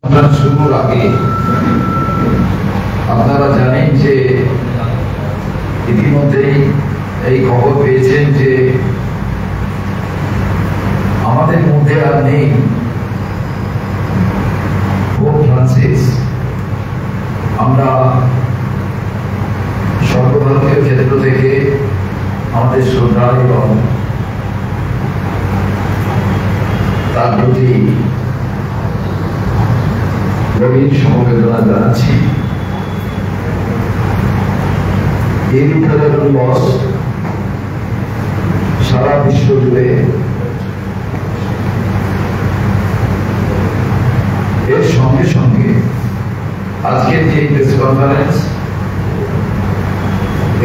শুরুর আগে আপনারা জানেন যে ইতিমধ্যেই এই খবর পেয়েছেন যে আমাদের মধ্যে আর নেই পোপ ফ্রান্সিস। আমরা সর্বভারতীয় ক্ষেত্র থেকে আমাদের শ্রদ্ধা এবং তার প্রতি গভীর সমবেদনা জানাচ্ছি। ইরিটারেবল লস সারা বিশ্ব জুড়ে, এর সঙ্গে সঙ্গে আজকের যে প্রেস কনফারেন্স,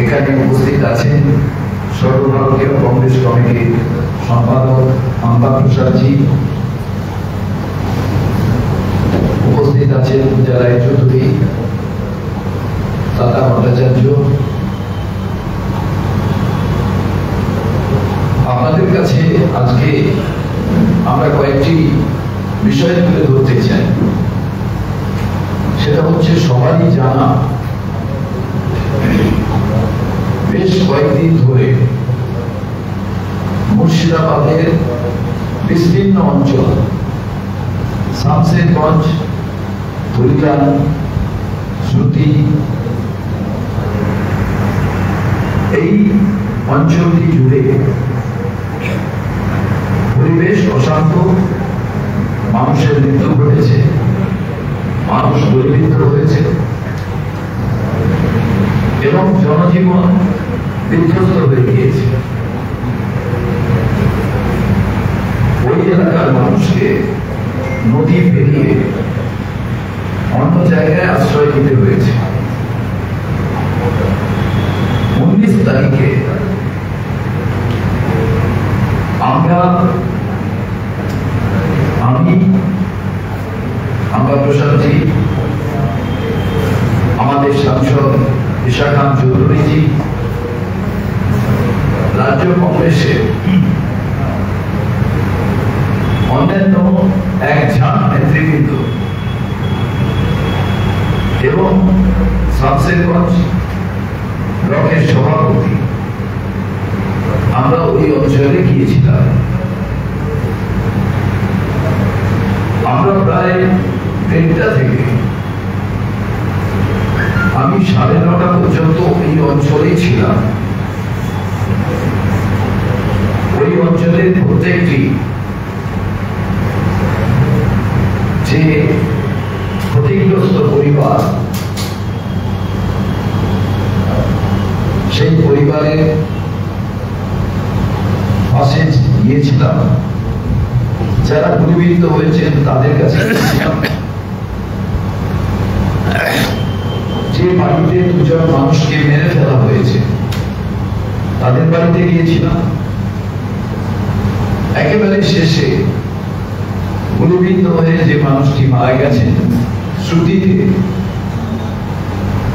এখানে উপস্থিত আছেন সর্বভারতীয় কংগ্রেস কমিটির সম্পাদক অম্বা প্রসাদজি, উপস্থিত আছেন পূজা রায়চৌধুরী, দাদা ভট্টাচার্য। আপনাদের কাছে আজকে আমরা কয়েকটি বিষয় তুলে ধরতে চাই। সেটা হচ্ছে সবারই জানা, বেশ কয়েকদিন ধরে মুর্শিদাবাদের বিস্তীর্ণ অঞ্চল শামসেরগঞ্জ, ধুলিয়ান, শ্রুতি, এই অঞ্চলটি জুড়ে পরিবেশ অশান্ত, মানুষের মৃত্যু ঘটেছে, মানুষ দুর্বৃত্ত হয়েছে এবং জনজীবন বিধ্বস্ত হয়ে গিয়েছে। ওই এলাকার মানুষকে নদী পেরিয়ে অন্য জায়গায় আশ্রয় দিতে হয়েছে। 19 তারিখে আমি অম্বা প্রসাদজি, আমাদের সাংসদ ঈশা খান চৌধুরীজি, রাজ্য কংগ্রেসের অন্যান্য এক ঝাঁক নেতৃবৃন্দ এবং শামসেরগঞ্জ ব্লকের সভাপতি আমরা ওই অঞ্চলে গিয়েছিলাম। আমরা প্রায় 3টা থেকে আমি 9:30 পর্যন্ত এই অঞ্চলেই ছিলাম। ওই অঞ্চলের প্রত্যেকটি যে ক্ষতিগ্রস্ত পরিবার, সেই পরিবারের পাশে গিয়েছিলাম। যারা গুলিবিদ্ধ হয়েছেন তাদের কাছে, যে বাড়িতে 2 জন মানুষকে মেরে ফেলা হয়েছে তাদের বাড়িতে গিয়েছিলাম। একেবারে শেষে গুলিবিদ্ধ হয়ে যে মানুষটি মারা গেছেন শ্রুতিতে,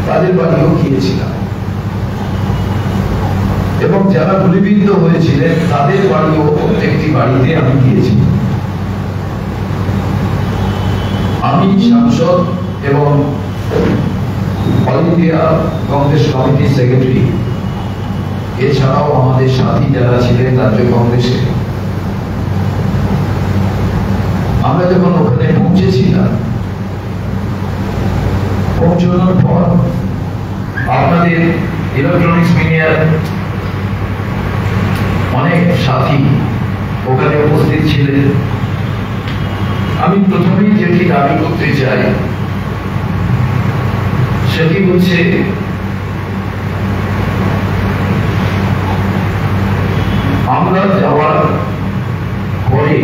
তাদের বাড়িও গিয়েছিলাম এবং যারা গুলিবিদ্ধ হয়েছিলেন তাদের বাড়িও প্রত্যেকটি বাড়িতে আমি গিয়েছি। আমি সাংসদ এবং অল ইন্ডিয়া কংগ্রেস কমিটির সেক্রেটারি, এছাড়াও আমাদের সাথী যারা ছিলেন রাজ্য কংগ্রেসে, আমরা যখন ওখানে পৌঁছেছিলাম, পৌঁছানোর পর আপনাদের ইলেকট্রনিক্স মিডিয়ার অনেক সাথী ওখানে উপস্থিত ছিলেন। আমি প্রথমেই যেটি দাবি করতে চাই সেটি হচ্ছে, আমরা যাওয়ার পরে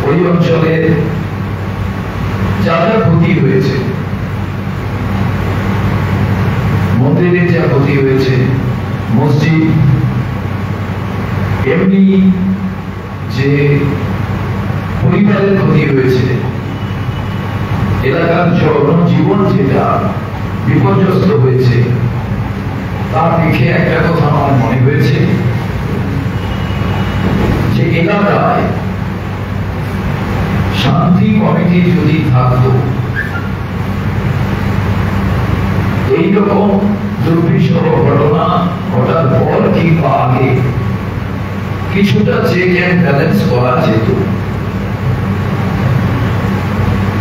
ওই অঞ্চলে যা যা ক্ষতি হয়েছে, মন্দিরে যা ক্ষতি হয়েছে, মসজিদ, এমনি যে পরিবারের ক্ষতি হয়েছে, এলাকার জনজীবন যেটা বিপর্যস্ত হয়েছে, তা দেখে একটা কথা আমার মনে হয়েছে যে এলাকায় শান্তি কমিটি যদি থাকতো, এইরকম দুর্বিষহ ঘটনা ঘটার পর কিংবা আগে কিছুটা চেক এন্ড ব্যালেন্স করা যেত।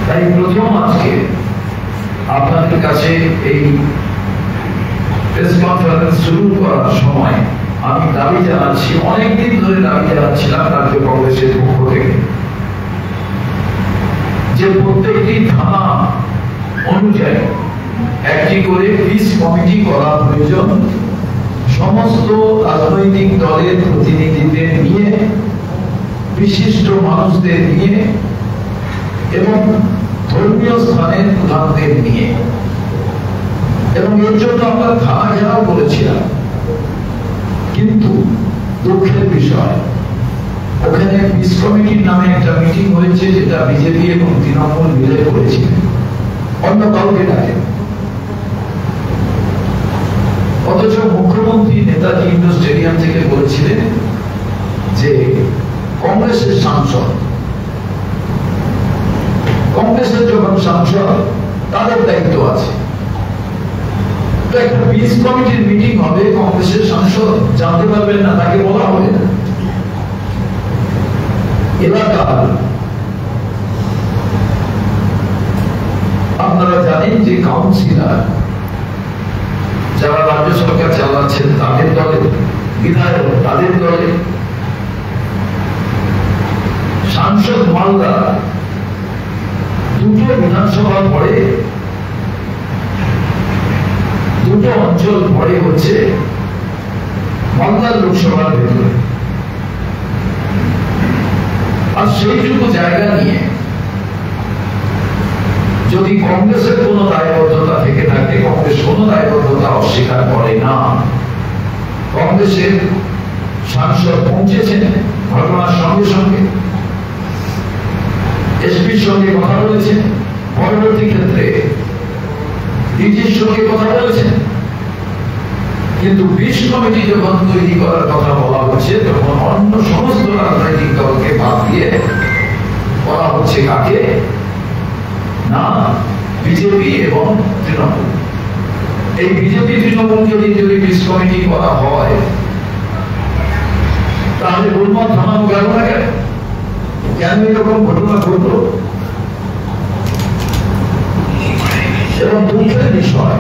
তাই প্রথম আজকে আপনাদের কাছে এই প্রেস কনফারেন্স শুরু করার সময় আমি দাবি জানাচ্ছি, অনেকদিন ধরে দাবি জানাচ্ছিলাম রাজ্য কংগ্রেসের পক্ষ থেকে, যে প্রত্যেকটি থানা অনুযায়ী একটি করে পিস কমিটি করা প্রয়োজন, সমস্ত রাজনৈতিক দলের প্রতিনিধিদের নিয়ে, বিশিষ্ট মানুষদের নিয়ে এবং ধর্মীয় স্থানের প্রধানদের নিয়ে। এবং এর জন্য আমরা থানা ঘেরাও করেছিলাম, কিন্তু দুঃখের বিষয় ওখানে পিস কমিটির নামে একটা মিটিং হয়েছে, যেটা বিজেপি এবং তৃণমূল মিলে করেছিলেন, অন্য কাউকে ডাকে। অথচ মুখ্যমন্ত্রী নেতাজি ইন্ডোর স্টেডিয়াম থেকে বলেছিলেন যে কংগ্রেসের সাংসদ, কংগ্রেসের যখন সাংসদ তাদের দায়িত্ব আছে, তো একটা পিস কমিটির মিটিং হবে, কংগ্রেসের সাংসদ জানতে পারবেন না, তাকে বলা হবে না। এলাকার আপনারা জানেন যে কাউন্সিলর যারা রাজ্য সরকার চালাচ্ছেন তাদের দলে, বিধায়ক তাদের দলে, সাংসদ মালদা দুটো বিধানসভা পড়ে, দুটো অঞ্চল পড়ে হচ্ছে মালদার লোকসভার ভেতরে। আর সেইটুকু জায়গা নিয়ে যদি কংগ্রেসের কোন দায়বদ্ধতা থেকে থাকে, কংগ্রেস কোন দায়বদ্ধতা অস্বীকার করে না। কংগ্রেসের সাংসদ পৌঁছেছেন ঘটনার সঙ্গে সঙ্গে, এসপির সঙ্গে কথা বলেছেন, পরবর্তী ক্ষেত্রে ডিজির সঙ্গে কথা বলেছেন। কিন্তু পিস কমিটি যখন তৈরি করার কথা বলা হচ্ছে, তখন অন্য সমস্ত রাজনৈতিক দলকে বাদ দিয়ে বলা হচ্ছে কাকে না, বিজেপি এবং তৃণমূল। এই বিজেপি তৃণমূলকে যদি পিস কমিটি করা হয়, তাহলে গোলমাল থামানো গেল না কেন? কেন এরকম ঘটনা ঘটল? এবং দুঃখের বিষয়,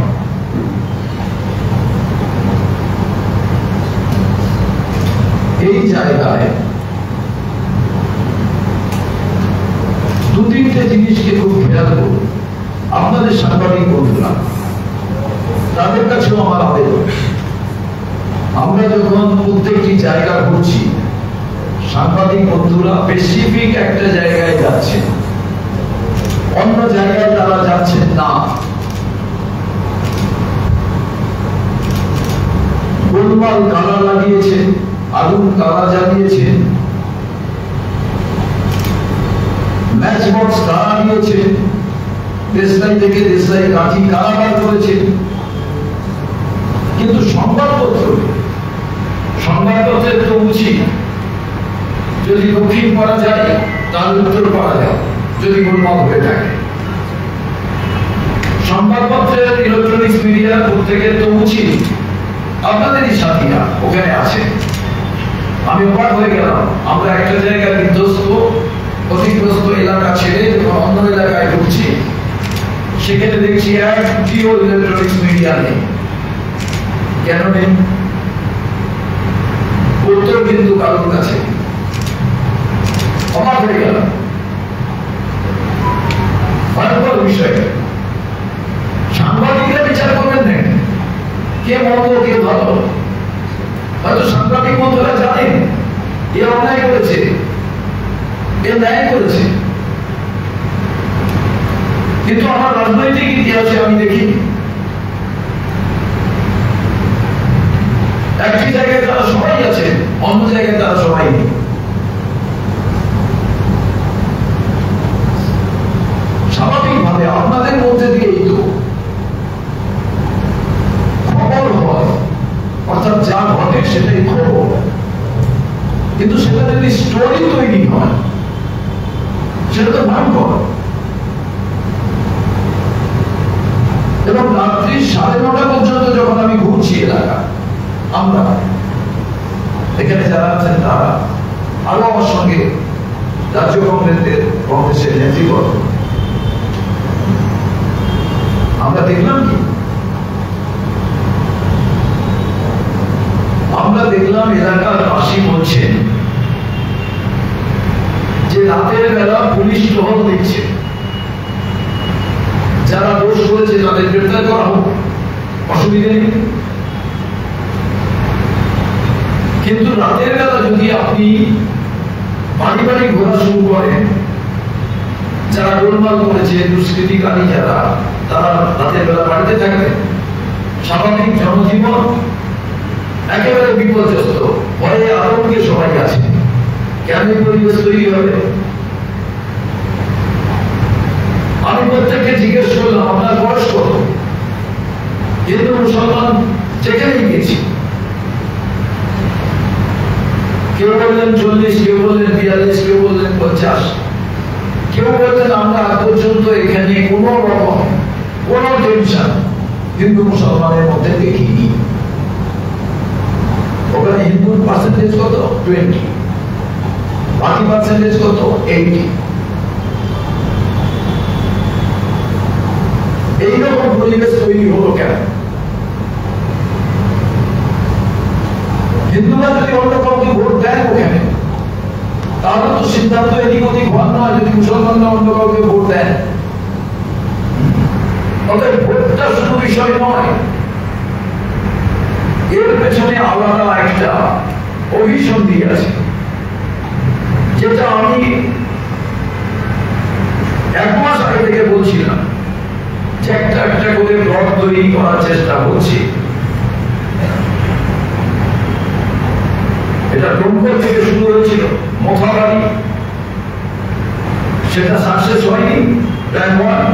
এই জায়গায় দু তিনটে জিনিসকে খুব খেয়াল করুন। আপনাদের সাংবাদিক বন্ধুরা, তাদের কাছেও আমার আবেদন, আমরা যখন প্রত্যেকটি জায়গা ঘুরছি, সাংবাদিক বন্ধুরা স্পেসিফিক একটা জায়গায় যাচ্ছেন, অন্য জায়গায় তারা যাচ্ছেন না। গোলমাল কারা লাগিয়েছে, আগুন কারা জ্বালিয়েছে, ম্যাচ বক্স কারা দিয়েছে, দেশলাই থেকে দেশলাই কাঠি কারা বার করেছে। কিন্তু সংবাদপত্রের তো উচিত, যদি দক্ষিণ করা যায় তাহলে উত্তর করা যায়, যদি গোলমাল হয়ে থাকে। সংবাদপত্রের ইলেকট্রনিক্স মিডিয়ার প্রত্যেকের তো উচিত, আপনাদেরই সাথীরা ওখানে আছে। আমি অবাক হয়ে গেলাম, আমরা একটা জায়গায় বিধ্বস্ত ক্ষতিগ্রস্ত এলাকা ছেড়ে যখন অন্য এলাকায় ঢুকছি, সেখানে দেখছি একটিও ইলেকট্রনিক্স মিডিয়া নেই। কেন নেই? উত্তর কিন্তু কারোর কাছে। অবাক হয়ে গেলাম, ভয়ঙ্কর বিষয়। সাংবাদিকরা বিচার করবেন না কে মন্দ কে ভালো। হয়তো সাংবাদিক বন্ধুরা জানেন এ অন্যায় করেছে, এ ন্যায় করেছে, কিন্তু আমার রাজনৈতিক ইতিহাসে আমি দেখি একটি জায়গায় তারা সবাই আছে, অন্য জায়গায় তারা সবাই নেই। স্বাভাবিকভাবে আপনাদের মধ্যে দিয়েই তো খবর হয়, অর্থাৎ যা ঘটে সেটাই খবর। কিন্তু সেটা যদি স্টোরি তৈরি হয়, সেটা তো হয়। এবং রাত্রি 9:30 পর্যন্ত যখন আমি ঘুরছি এলাকা, আমরা এখানে যারা আছেন তারা আরো আমার সঙ্গে রাজ্য কংগ্রেসের নেতৃত্ব, আমরা দেখলাম কি, আমরা দেখলাম এলাকার বাসী বলছেন যে রাতের বেলা পুলিশ টহল দিচ্ছে, যারা দোষ করেছে তাদের গ্রেফতার করা হোক, অসুবিধা নেই। কিন্তু রাতের বেলা যদি আপনি বাড়ি বাড়ি ঘোরা শুরু করেন, যারা গোলমাল করেছে, দুষ্কৃতিকারী যারা, তারা রাতের বেলা বাড়িতে থাকবে, স্বাভাবিক জনজীবন একেবারে বিপর্যস্ত, ভয়ে আতঙ্কে সবাই আছে। কেন পরিবেশ তৈরি হবে? আমি প্রত্যেককে জিজ্ঞেস করলাম আপনার বয়স কত? হিন্দু মুসলমান যেখানেই গেছি, কেউ বললেন 40, কেউ বললেন 42, কেউ বললেন 50, কেউ বললেন আমরা আজ পর্যন্ত এখানে কোন রকম কোন টেনশন হিন্দু মুসলমানের মধ্যে দেখিনি। ওখানে হিন্দুর পার্সেন্টেজ কত? 20, বাকি পার্সেন্টেজ কত? 80। এইরকম পরিবেশ তৈরি হলো কেন? হিন্দুরা যদি অন্য কাউকে ভোট দেন ওখানে, তাহলে তো সিদ্ধান্ত এদিক ওদিক হওয়ার নয় যদি মুসলমানরা অন্য কাউকে ভোট দেন। অতএব ভোটটা শুধু বিষয় নয়, এর পেছনে আলাদা একটা অভিসন্ধি আছে, যেটা আমি 1 মাস আগে থেকে বলছিলাম যে একটা একটা করে ব্লক তৈরি করার চেষ্টা করছি। এটা ডোমকল থেকে শুরু হয়েছিল, মোথাবাড়ি, সেটা সাকসেস হয়নি। প্ল্যান 1,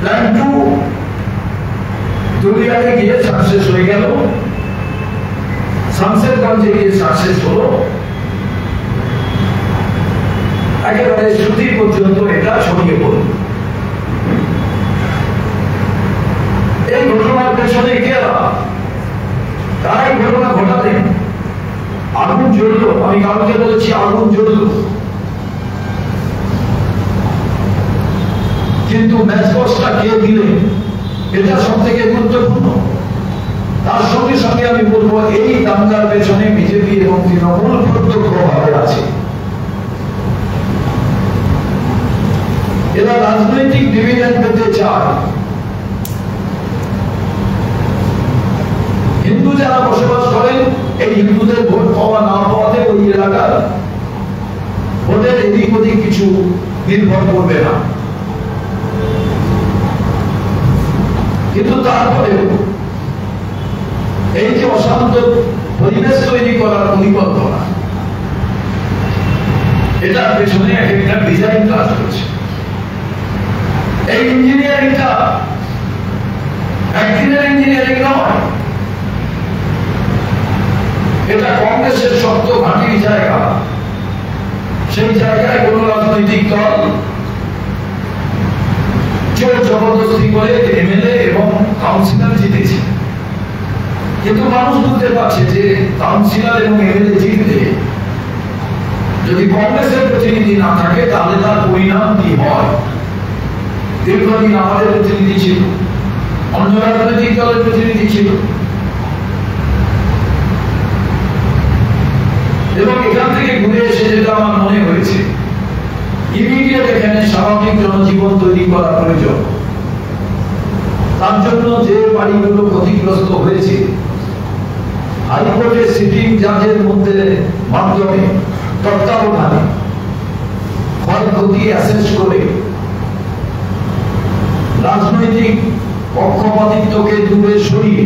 প্ল্যান 2 দুনিয়াতে গিয়ে সাকসেস হয়ে গেল, শামশেরগঞ্জে গিয়ে সাকসেস হলো, একেবারে শ্রুতি পর্যন্ত এটা ছড়িয়ে পড়ল। এই ঘটনার পেছনে কেরা? তারাই ঘটনা ঘটাতেন। আগুন জ্বললো, আমি কালকে বলেছি আগুন জ্বললো, কিন্তু ম্যাচবক্সটা কে দিলেন এটা সব থেকে গুরুত্বপূর্ণ। তার সঙ্গে সঙ্গে আমি বলবো এই দাঙ্গার পেছনে বিজেপি এবং তৃণমূল প্রত্যক্ষভাবে আছে। এরা রাজনৈতিক ডিভিডেন্ড পেতে চায়। হিন্দু যারা বসবাস করেন, এই হিন্দুদের ভোট পাওয়া না পাওয়াতে ওই এলাকার ভোটের এদিক ওদিক কিছু নির্ভর করবে না। কিন্তু তারপরেও এই যে অশান্ত পরিবেশ তৈরি করার পরিকল্পনা, এটার পেছনে একটা ডিজাইন কাজ করছে। এই ইঞ্জিনিয়ারিংটা একদিনের ইঞ্জিনিয়ারিং নয়, এটা কংগ্রেসের শক্ত ঘাঁটির জায়গা। সেই জায়গায় কোন রাজনৈতিক দল জোর জবরদস্তি করে এমএলএ এবং কাউন্সিলর জিতেছে, কিন্তু মানুষ বুঝতে পারছে যে কাউন্সিলর এবং এমএলএ জিতলে যদি কংগ্রেসের প্রতিনিধি না থাকে তাহলে তার পরিণাম কি হয়। দীর্ঘদিন আমাদের প্রতিনিধি ছিল, অন্য রাজনৈতিক দলের প্রতিনিধি ছিল, এবং এখান থেকে ঘুরে এসে যেটা আমার মনে হয়েছে, ইমিডিয়েট এখানে স্বাভাবিক জনজীবন তৈরি করা প্রয়োজন। তার জন্য যে বাড়িগুলো ক্ষতিগ্রস্ত হয়েছে, হাইকোর্টের সিটিং জাজের মাধ্যমে তত্ত্বাবধানে ক্ষয়ক্ষতি অ্যাসেস করে রাজনৈতিক পক্ষপাতিত্বকে দূরে সরিয়ে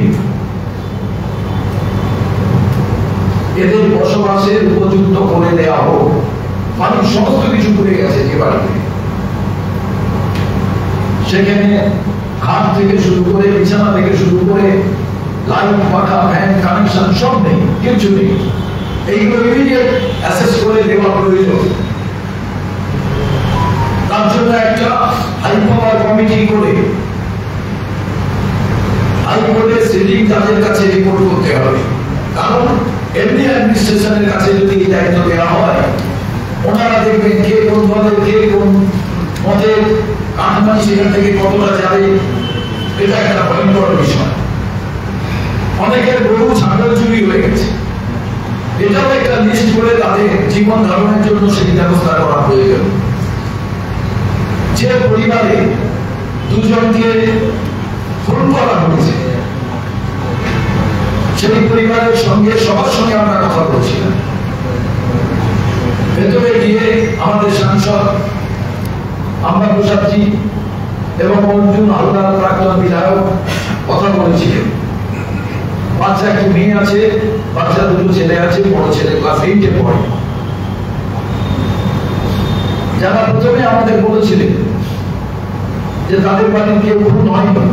এদের বসবাসের উপযুক্ত করে দেওয়া হোক। মানুষ সমস্ত কিছু করে গেছে যে বাড়িতে, সেখানে খাট থেকে শুরু করে বিছানা থেকে শুরু করে লাইট, পাখা, ফ্যান, কানেকশন সব নেই, কিছু নেই। এইগুলো ইমিডিয়েট অ্যাসেস করে দেওয়া প্রয়োজন। তার জন্য একটা হাইপাওয়ার কমিটি করে হাইকোর্টের সিটিং জাজের কাছে রিপোর্ট করতে হবে। কারণ এমনি অ্যাডমিনিস্ট্রেশনের কাছে যদি এই দায়িত্ব দেওয়া হয়, ওনারা দেখবেন কে কোন দলের, কে কোন মতের, কাঠমানি সেখান থেকে কতটা যাবে, এটা একটা ভয়ঙ্কর বিষয়। অনেকের গরু ছাগল চুরি হয়ে গেছে, এটাও একটা লিস্ট করে তাদের জীবন ধারণের জন্য সেই ব্যবস্থা করা প্রয়োজন। যে পরিবারে দুজনকে খুন করা হয়েছে, সেই পরিবারের সঙ্গে সবার সঙ্গে আমরা কথা বলছিলাম। ভেতরে গিয়ে আমাদের সাংসদ আমরা প্রসাদজি এবং অর্জুন হালদার প্রাক্তন বিধায়ক কথা বলেছিলেন। বাচ্চা একটি মেয়ে আছে, বাচ্চা দুটো ছেলে আছে, বড় ছেলে ক্লাস 8-এ পড়ে। যারা প্রথমে আমাদের বলেছিলেন যে তাদের বাড়ির কেউ খুন হয়নি,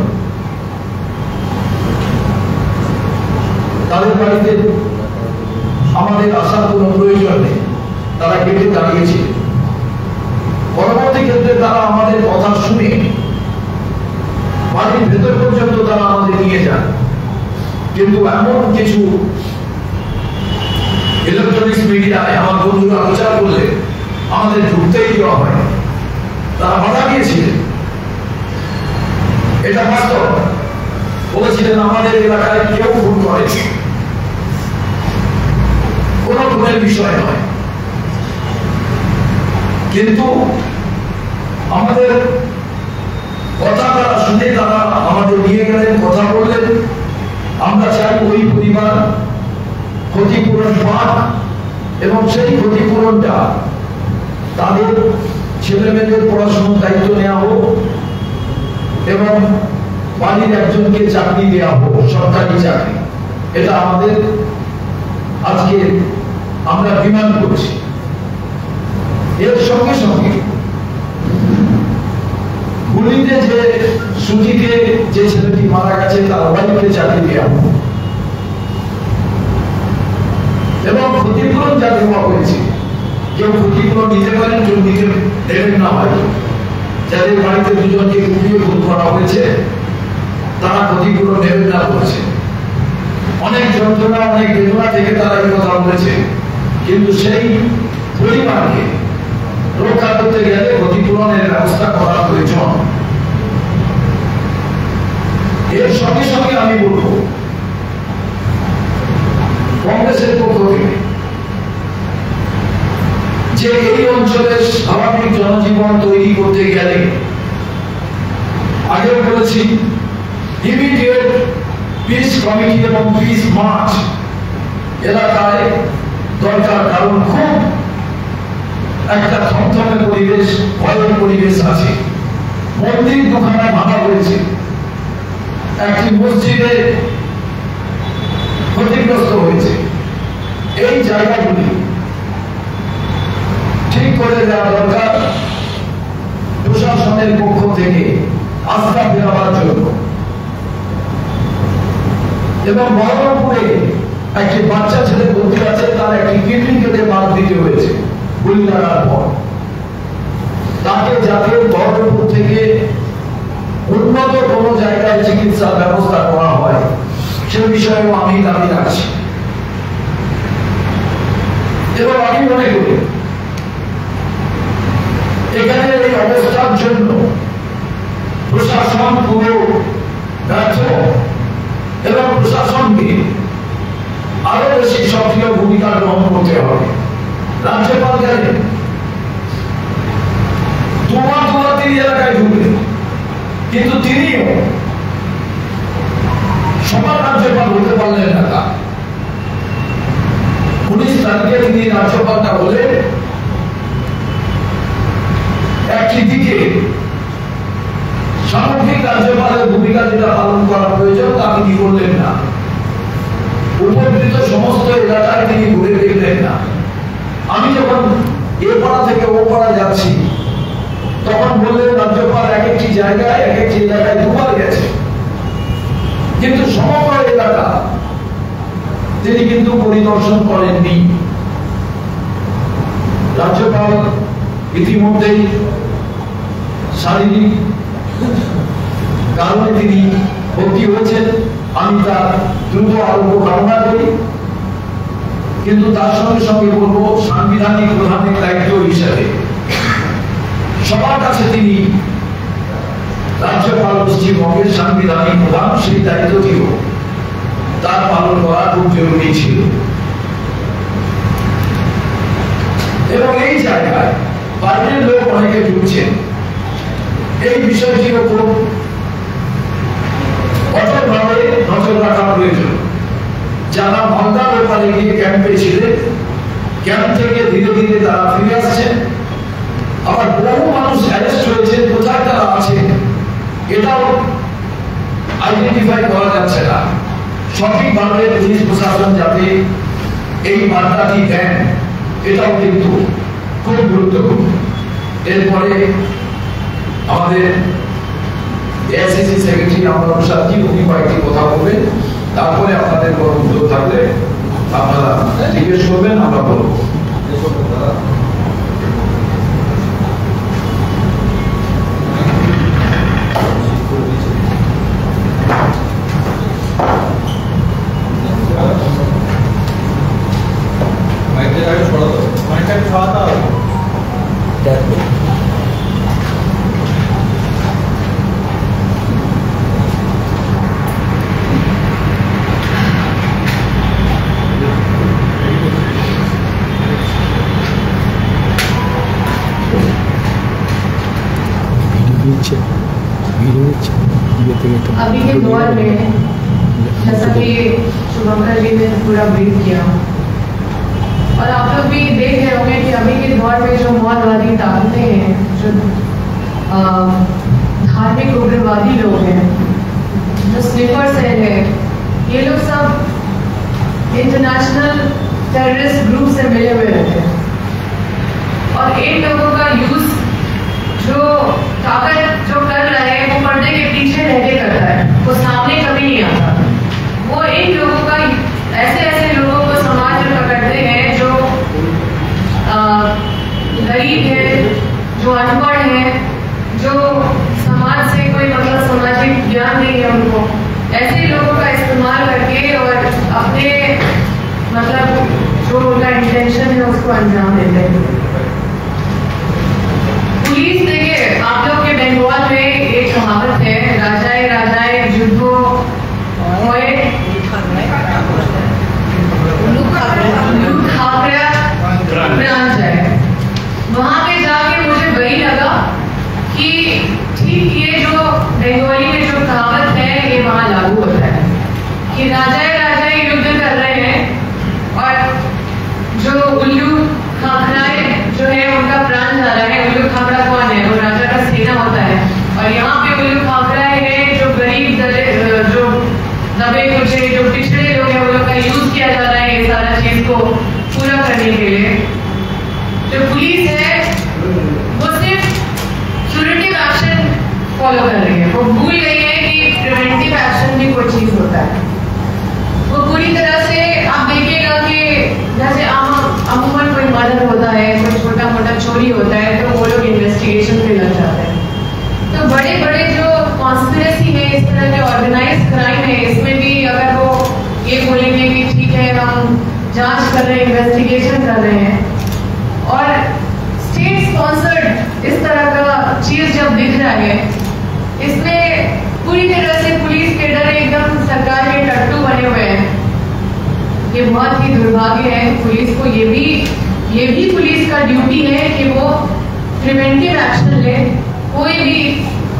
তাদের বাড়িতে আমাদের আসার কোনো প্রয়োজন নেই, তারা কেটে দাঁড়িয়েছিল। পরবর্তী ক্ষেত্রে তারা আমাদের কথা শুনে বাড়ির ভেতর পর্যন্ত তারা আমাদের নিয়ে যান। কিন্তু এমন কিছু ইলেকট্রনিক্স মিডিয়ায় আমার বন্ধুরা প্রচার করলে আমাদের ঢুকতেই দেওয়া হয়, তারা বাধা দিয়েছিলেন। এটা বাস্তব। বলেছিলেন আমাদের এলাকায় কেউ খুন করে, কোন খুনের বিষয় নয়। কিন্তু আমাদের কথা তারা শুনে তারা আমাদের নিয়ে গেলেন, কথা বললেন। আমরা চাই ওই পরিবার ক্ষতিপূরণ পাক এবং সেই ক্ষতিপূরণটা তাদের ছেলে মেয়েদের পড়াশোনার দায়িত্ব নেওয়া হোক এবং বাড়ির একজনকে চাকরি দেওয়া হোক, সরকারি চাকরি। এটা আমাদের আজকে আমরা ডিমান্ড করছি। এর সঙ্গে সঙ্গে গুলিতে যে সুজিকে যে ছেলেটি মারা গেছে তার ওয়াইফকে চাকরি দেওয়া হোক এবং ক্ষতিপূরণ যা দেওয়া হয়েছে, কেউ ক্ষতিপূরণ নিতে পারেন, কেউ নিতে দেবেন না। হয়তো যাদের বাড়িতে দুজনকে কুপিয়ে খুন করা হয়েছে তারা ক্ষতিপূরণ নেবেন না বলছে। অনেক যন্ত্রণা, অনেক বেদনা থেকে তারা এই কথা বলেছে। কিন্তু সেই পরিবারকে রক্ষা করতে গেলে ক্ষতিপূরণের ব্যবস্থা করা প্রয়োজন। এর সঙ্গে সঙ্গে আমি বলব, কংগ্রেসের পক্ষ থেকে যে এই অঞ্চলের স্বাভাবিক জনজীবন তৈরি করতে গেলে, আগে বলেছি ইমিডিয়েট পিস কমিটি এবং পিস মার্চ এলাকায় দরকার। কারণ খুব একটা থমথমে পরিবেশ, ভয়ের পরিবেশ আছে। মন্দির দুখানা ভাঙা হয়েছে, একটি মসজিদে ক্ষতিগ্রস্ত হয়েছে। এই জায়গাগুলি ঠিক করে দেওয়া দরকার প্রশাসনের পক্ষ থেকে আস্থা ফেরাবার জন্য। এবং বহরমপুরে একটি বাচ্চা ছেলে ভর্তি আছে, তার একটি কিডনি কেটে বাদ দিতে হয়েছে গুলি লাগার পর। তাকে যাতে বহরমপুর থেকে উন্নত কোন জায়গায় চিকিৎসার ব্যবস্থা করা হয় সে বিষয়েও আমি দাবি রাখছি। এবং আমি মনে করি এখানে এই অবস্থার জন্য প্রশাসন পুরো ব্যর্থ এবং প্রশাসনকে আরো বেশি সক্রিয় ভূমিকা গ্রহণ করতে হবে। রাজ্যপাল গেলেন, তোমার তিনি এলাকায় ঢুকলেন, কিন্তু তিনিও সবার রাজ্যপাল হতে পারলেন না। 19 তারিখে তিনি রাজ্যপালটা বলে একটি দিকে সামগ্রিক রাজ্যপালের ভূমিকা যেটা পালন করা প্রয়োজন তা তিনি করলেন না। উপকৃত সমস্ত এলাকায় তিনি ঘুরে দেখলেন না। আমি যখন এ পাড়া থেকে ও পাড়া যাচ্ছি তখন বললেন রাজ্যপাল এক একটি জায়গায় এক একটি এলাকায় দুবার গেছে, কিন্তু সমগ্র এলাকা তিনি কিন্তু পরিদর্শন করেননি। রাজ্যপাল ইতিমধ্যেই শারীরিক কারণে তিনি ভর্তি হয়েছেন, আমি তার দ্রুত আরোগ্য কামনা করি। কিন্তু তার সঙ্গে সঙ্গে বলবো, সাংবিধানিক প্রধানের দায়িত্ব হিসাবে সবার কাছে তিনি রাজ্যপাল পশ্চিমবঙ্গের সাংবিধানিক প্রধান, সেই দায়িত্বটিও তার পালন করা খুব জরুরি ছিল। এবং এই জায়গায় বাইরের লোক অনেকে ঢুকছেন, এই বিষয়টির উপর কঠোরভাবে নজর রাখা প্রয়োজন। যারা মালদা ব্যাপারে গিয়ে ক্যাম্পে ছিলেন, ক্যাম্প থেকে ধীরে ধীরে তারা ফিরে আসছেন। আবার বহু মানুষ অ্যারেস্ট হয়েছে, কোথায় তারা আছে এটাও আইডেন্টিফাই করা যাচ্ছে না। সঠিকভাবে পুলিশ প্রশাসন যাতে এই বার্তাটি দেন, এটাও কিন্তু খুব গুরুত্বপূর্ণ। এরপরে আমাদের এআইসিসি সেক্রেটারি আমরা প্রসাদজি উনি কয়েকটি কথা বলবেন, তারপরে আপনাদের কোনো উদ্যোগ থাকলে আপনারা জিজ্ঞেস করবেন, আমরা বলবো। अभी के दौर में जैसा कि शुभंकर जी ने पूरा ब्रीफ किया और आप लोग भी देख रहे होंगे कि अभी के दौर में जो मौलवादी ताकतें हैं, जो धार्मिक उग्रवादी लोग हैं, जो स्निपर सेल है, ये लोग सब इंटरनेशनल टेररिस्ट ग्रुप से मिले हुए रहते हैं और इन लोगों का यूज जो ताकत जो कर रहे हैं वो पर्दे के पीछे रह के करता है, वो सामने कभी नहीं आता। वो इन लोगों का ऐसे लोगों को समाज में पकड़ते हैं जो गरीब है, जो अनपढ़ है, जो समाज से कोई मतलब सामाजिक ज्ञान नहीं है उनको, ऐसे लोगों का इस्तेमाल करके और अपने मतलब जो उनका इंटेंशन है उसको अंजाम देते हैं। पुलिस देखिए, आप लोग के बंगाल में एक कहावत है, राजाए राजाए युद्धो होए प्राण जाए। वहां पे जाके मुझे वही लगा कि ठीक ये जो बंगाली में जो कहावत है ये वहां लागू होता है कि राजाए राजाए युद्ध कर रहे हैं और जो उल्लू खाखराए जो है उनका प्राण जा रहा है। उल्लू खाखरा कौन है? वो राजा का सेना होता है और यहाँ पे उल्लू खाखराए है जो गरीब जो दबे कुचे जो पिछड़े लोग हैं, वो लोग का यूज किया जा रहा है ये सारा चीज को पूरा करने के लिए। जो पुलिस है वो सिर्फ क्यूरेटिव एक्शन फॉलो कर रही है, वो भूल गई है कि प्रिवेंटिव एक्शन भी कोई चीज होता है। वो पूरी तरह से आप देखिएगा कि जैसे अमूमन कोई मर्डर होता है, कोई छोटा मोटा चोरी होता है तो वो लोग इन्वेस्टिगेशन पे लग जाते हैं। तो बड़े बड़े जो कॉन्स्पिरेसी है, इस तरह के ऑर्गेनाइज क्राइम है, इसमें भी अगर वो ये बोलेंगे कि ठीक है हम जांच कर रहे हैं, इन्वेस्टिगेशन कर रहे हैं और स्टेट स्पॉन्सर्ड इस तरह का चीज जब दिख रहा है, इसमें पूरी तरह से पुलिस केडर एकदम सरकार के टट्टू बने हुए हैं। ये बहुत ही दुर्भाग्य है। पुलिस को ये भी पुलिस का ड्यूटी है कि वो प्रिवेंटिव एक्शन ले। कोई भी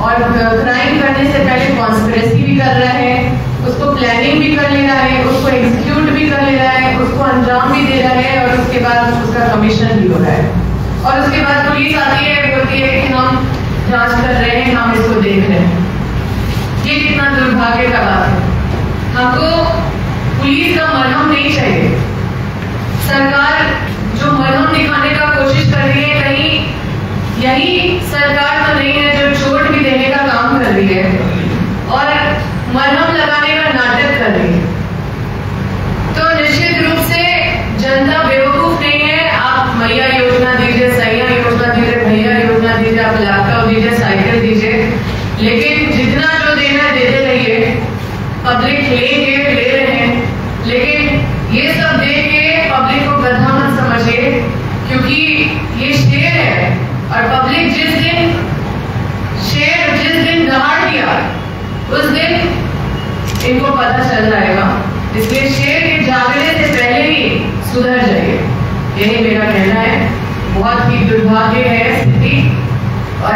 और क्राइम करने से पहले कॉन्स्पिरेसी भी कर रहा है, उसको प्लानिंग भी कर ले रहा है, उसको एग्जीक्यूट भी कर ले रहा है, उसको अंजाम भी दे रहा है और उसके बाद उसका कमीशन भी हो रहा है। और उसके बाद पुलिस आती है, बोलती है कि हम जांच कर रहे हैं, हम इसको देख रहे हैं। ये कितना दुर्भाग्य का बात है। हमको पुलिस का मरहम नहीं चाहिए। सरकार जो मरहम दिखाने का कोशिश कर रही है, कहीं यही सरकार तो नहीं है जो चोट भी देने का काम कर रही है और मरहम लगाने का नाटक कर रही है। तो निश्चित रूप से जनता बेवकूफ नहीं है। आप मैया योजना दीजिए, सैया योजना दीजिए, भैया योजना दीजिए, आप लैपटॉप दीजिए, साइकिल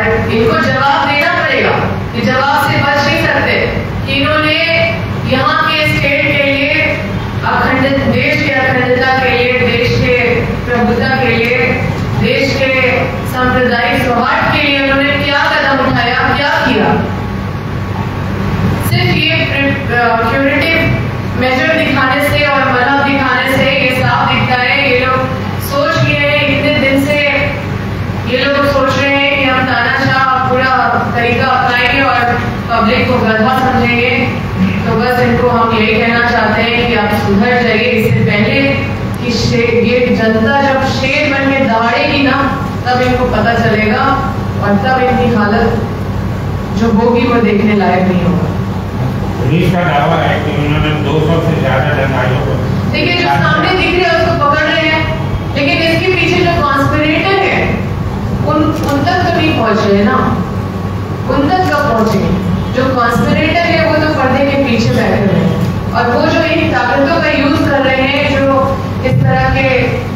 और इनको जवाब देना पड़ेगा, ये जवाब से बच नहीं सकते कि इन्होंने यहाँ के स्टेट के लिए अखंडित, देश के अखंडता के लिए, देश के प्रभुता के लिए, देश के सांप्रदायिक सौहार्द के लिए उन्होंने क्या कदम उठाया, क्या किया। सिर्फ ये क्यूरेटिव मेजर दिखाने से और मतलब दिखाने से ये साफ दिखता है, ये लोग सोच रहे हैं, इतने दिन से ये लोग सोच रहे हैं कि हम तानाशाह पूरा तरीका अपनाएंगे और पब्लिक को गधा समझेंगे। तो बस इनको हम यही कहना चाहते हैं कि आप सुधर जाइए, इससे पहले कि ये जनता जब शेर बन के दहाड़ेगी ना, तब इनको पता चलेगा और तब इनकी हालत जो होगी वो देखने लायक नहीं होगा। पुलिस का दावा है कि उन्होंने 200 से ज्यादा दंगाइयों को, देखिए जो सामने दिख रहे हैं उसको पकड़ रहे हैं, लेकिन इसके पीछे जो कॉन्स्पिरेटर है उन तक तो नहीं पहुंच रहे ना, उन तक कब पहुंचेंगे? जो कॉन्स्पिरेटर है वो तो पर्दे के पीछे बैठे हुए हैं और वो जो इन ताकतों का यूज कर रहे हैं, जो इस तरह के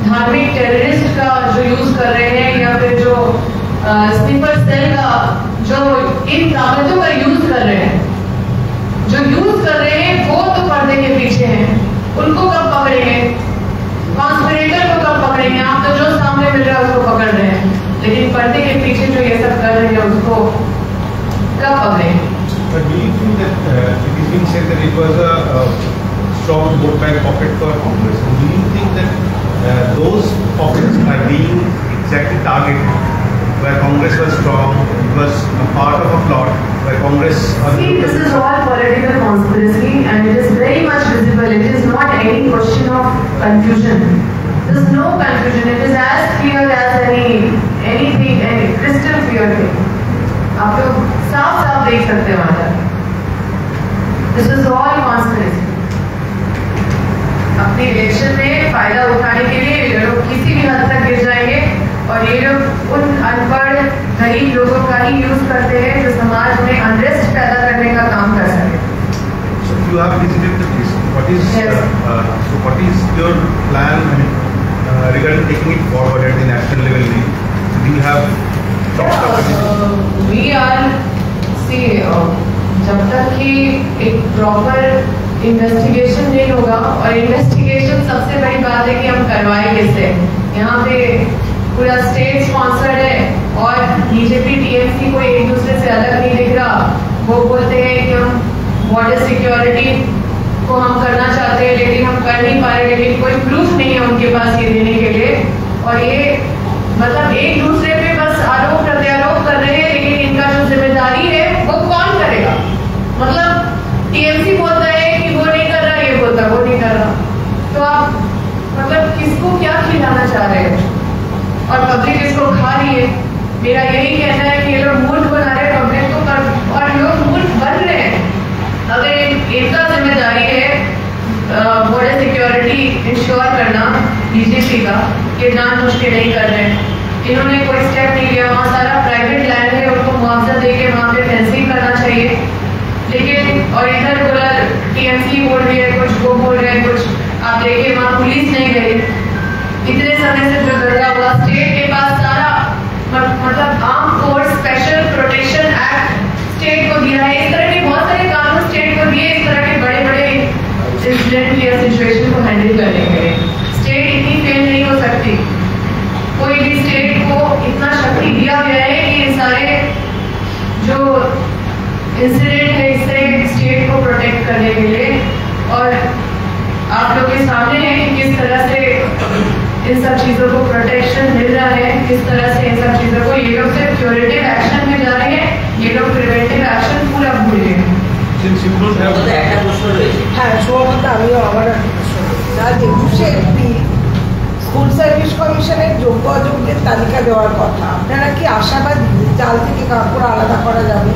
धार्मिक टेररिस्ट का जो यूज कर रहे हैं या फिर जो स्नीपर सेल का जो इन ताकतों का यूज कर रहे हैं, जो यूज कर रहे हैं वो तो पर्दे के पीछे हैं। उनको कब पकड़ेंगे? कॉन्स्पिरेटर को कब पकड़ेंगे? आप तो जो सामने मिल रहा है उसको पकड़ रहे हैं, लेकिन पर्दे के पीछे जो ये सब कर रहे हैं उसको कब पकड़ेंगे? But do you think that it is being said that it was a strong vote bank pocket for Congress? And do you think that those pockets are being exactly targeted where Congress was strong, it was a part of a plot where Congress... See, this is all political conspiracy and it is very much visible. It is not any question of confusion. There is no confusion. It is as clear as anything, any crystal clear thing. आप लोग साफ साफ देख सकते हैं वहां पर। This is all conspiracy. अपने इलेक्शन में फायदा उठाने के लिए ये लोग किसी भी हद तक गिर जाएंगे और ये लोग उन अनपढ़ गरीब लोगों का ही यूज करते हैं जो समाज में अनरेस्ट पैदा करने का काम कर सके। So you have visited the place. What is your plan regarding taking it forward at the national level? Do you have talked about it? We are जब तक कि एक प्रॉपर इन्वेस्टिगेशन नहीं होगा, और इन्वेस्टिगेशन सबसे बड़ी बात है कि हम करवाएं किससे। यहाँ पे पूरा स्टेट स्पॉन्सर्ड है और बीजेपी टीएमसी को एक दूसरे से अलग नहीं दिख रहा। वो बोलते हैं कि हम बॉर्डर सिक्योरिटी को हम करना चाहते हैं लेकिन हम कर नहीं पा रहे, लेकिन कोई प्रूफ नहीं है उनके पास ये देने के लिए। और ये मतलब एक दूसरे पे बस आरोप प्रत्यारोप कर रहे हैं, लेकिन इनका जो जिम्मेदारी है वो कौन करेगा? मतलब टीएमसी बोलता है कि वो नहीं कर रहा, ये बोलता है वो नहीं कर रहा, तो आप मतलब किसको क्या खिलाना चाह रहे हैं? और पब्लिक इसको खा रही है। मेरा यही कहना है कि ये लोग मूर्ख बना रहे हैं पब्लिक को, और लोग मूर्ख बन रहे हैं। अगर इनका जिम्मेदारी है बॉर्डर सिक्योरिटी इंश्योर करना बीजेपी का, ये जानबूझ के नहीं कर रहे हैं, इन्होंने कोई स्टेप नहीं लिया। वहाँ सारा प्राइवेट लैंड है, उनको मुआवजा देके वहाँ पे फेंसिंग करना चाहिए, लेकिन और इधर बोला टीएमसी बोल रही है कुछ, वो बोल रहे हैं कुछ। आप देखिए वहाँ पुलिस नहीं गई, इतने समय से जो झगड़ा हुआ, स्टेट के पास सारा मतलब arm force special protection act state को दिया है। इस तरह के बहुत सारे कानून स्टेट को दिए इस तरह के बड़े बड़े इंसिडेंट या सिचुएशन को हैंडल करने के लिए। स्टेट इतनी फेल नहीं हो सकती, कोई भी स्टेट को इतना शक्ति दिया गया है कि ये सारे जो इंसिडेंट है इससे स्टेट को प्रोटेक्ट करने के लिए। और आप लोग के सामने है कि किस तरह से इन सब चीजों को प्रोटेक्शन मिल रहा है, किस तरह से इन सब चीजों को ये लोग सिर्फ क्यूरेटिव एक्शन में जा रहे हैं, ये लोग प्रिवेंटिव एक्शन पूरा भूल गए। হ্যাঁ, শুভমন্তা, আমিও আমার রাত 21 এপ্রিল স্কুল সার্ভিস কমিশনের যোগ্য অযোগ্যের তালিকা দেওয়ার কথা। আপনারা কি আশাবাদী জাল থেকে কাপড় আলাদা করা যাবে?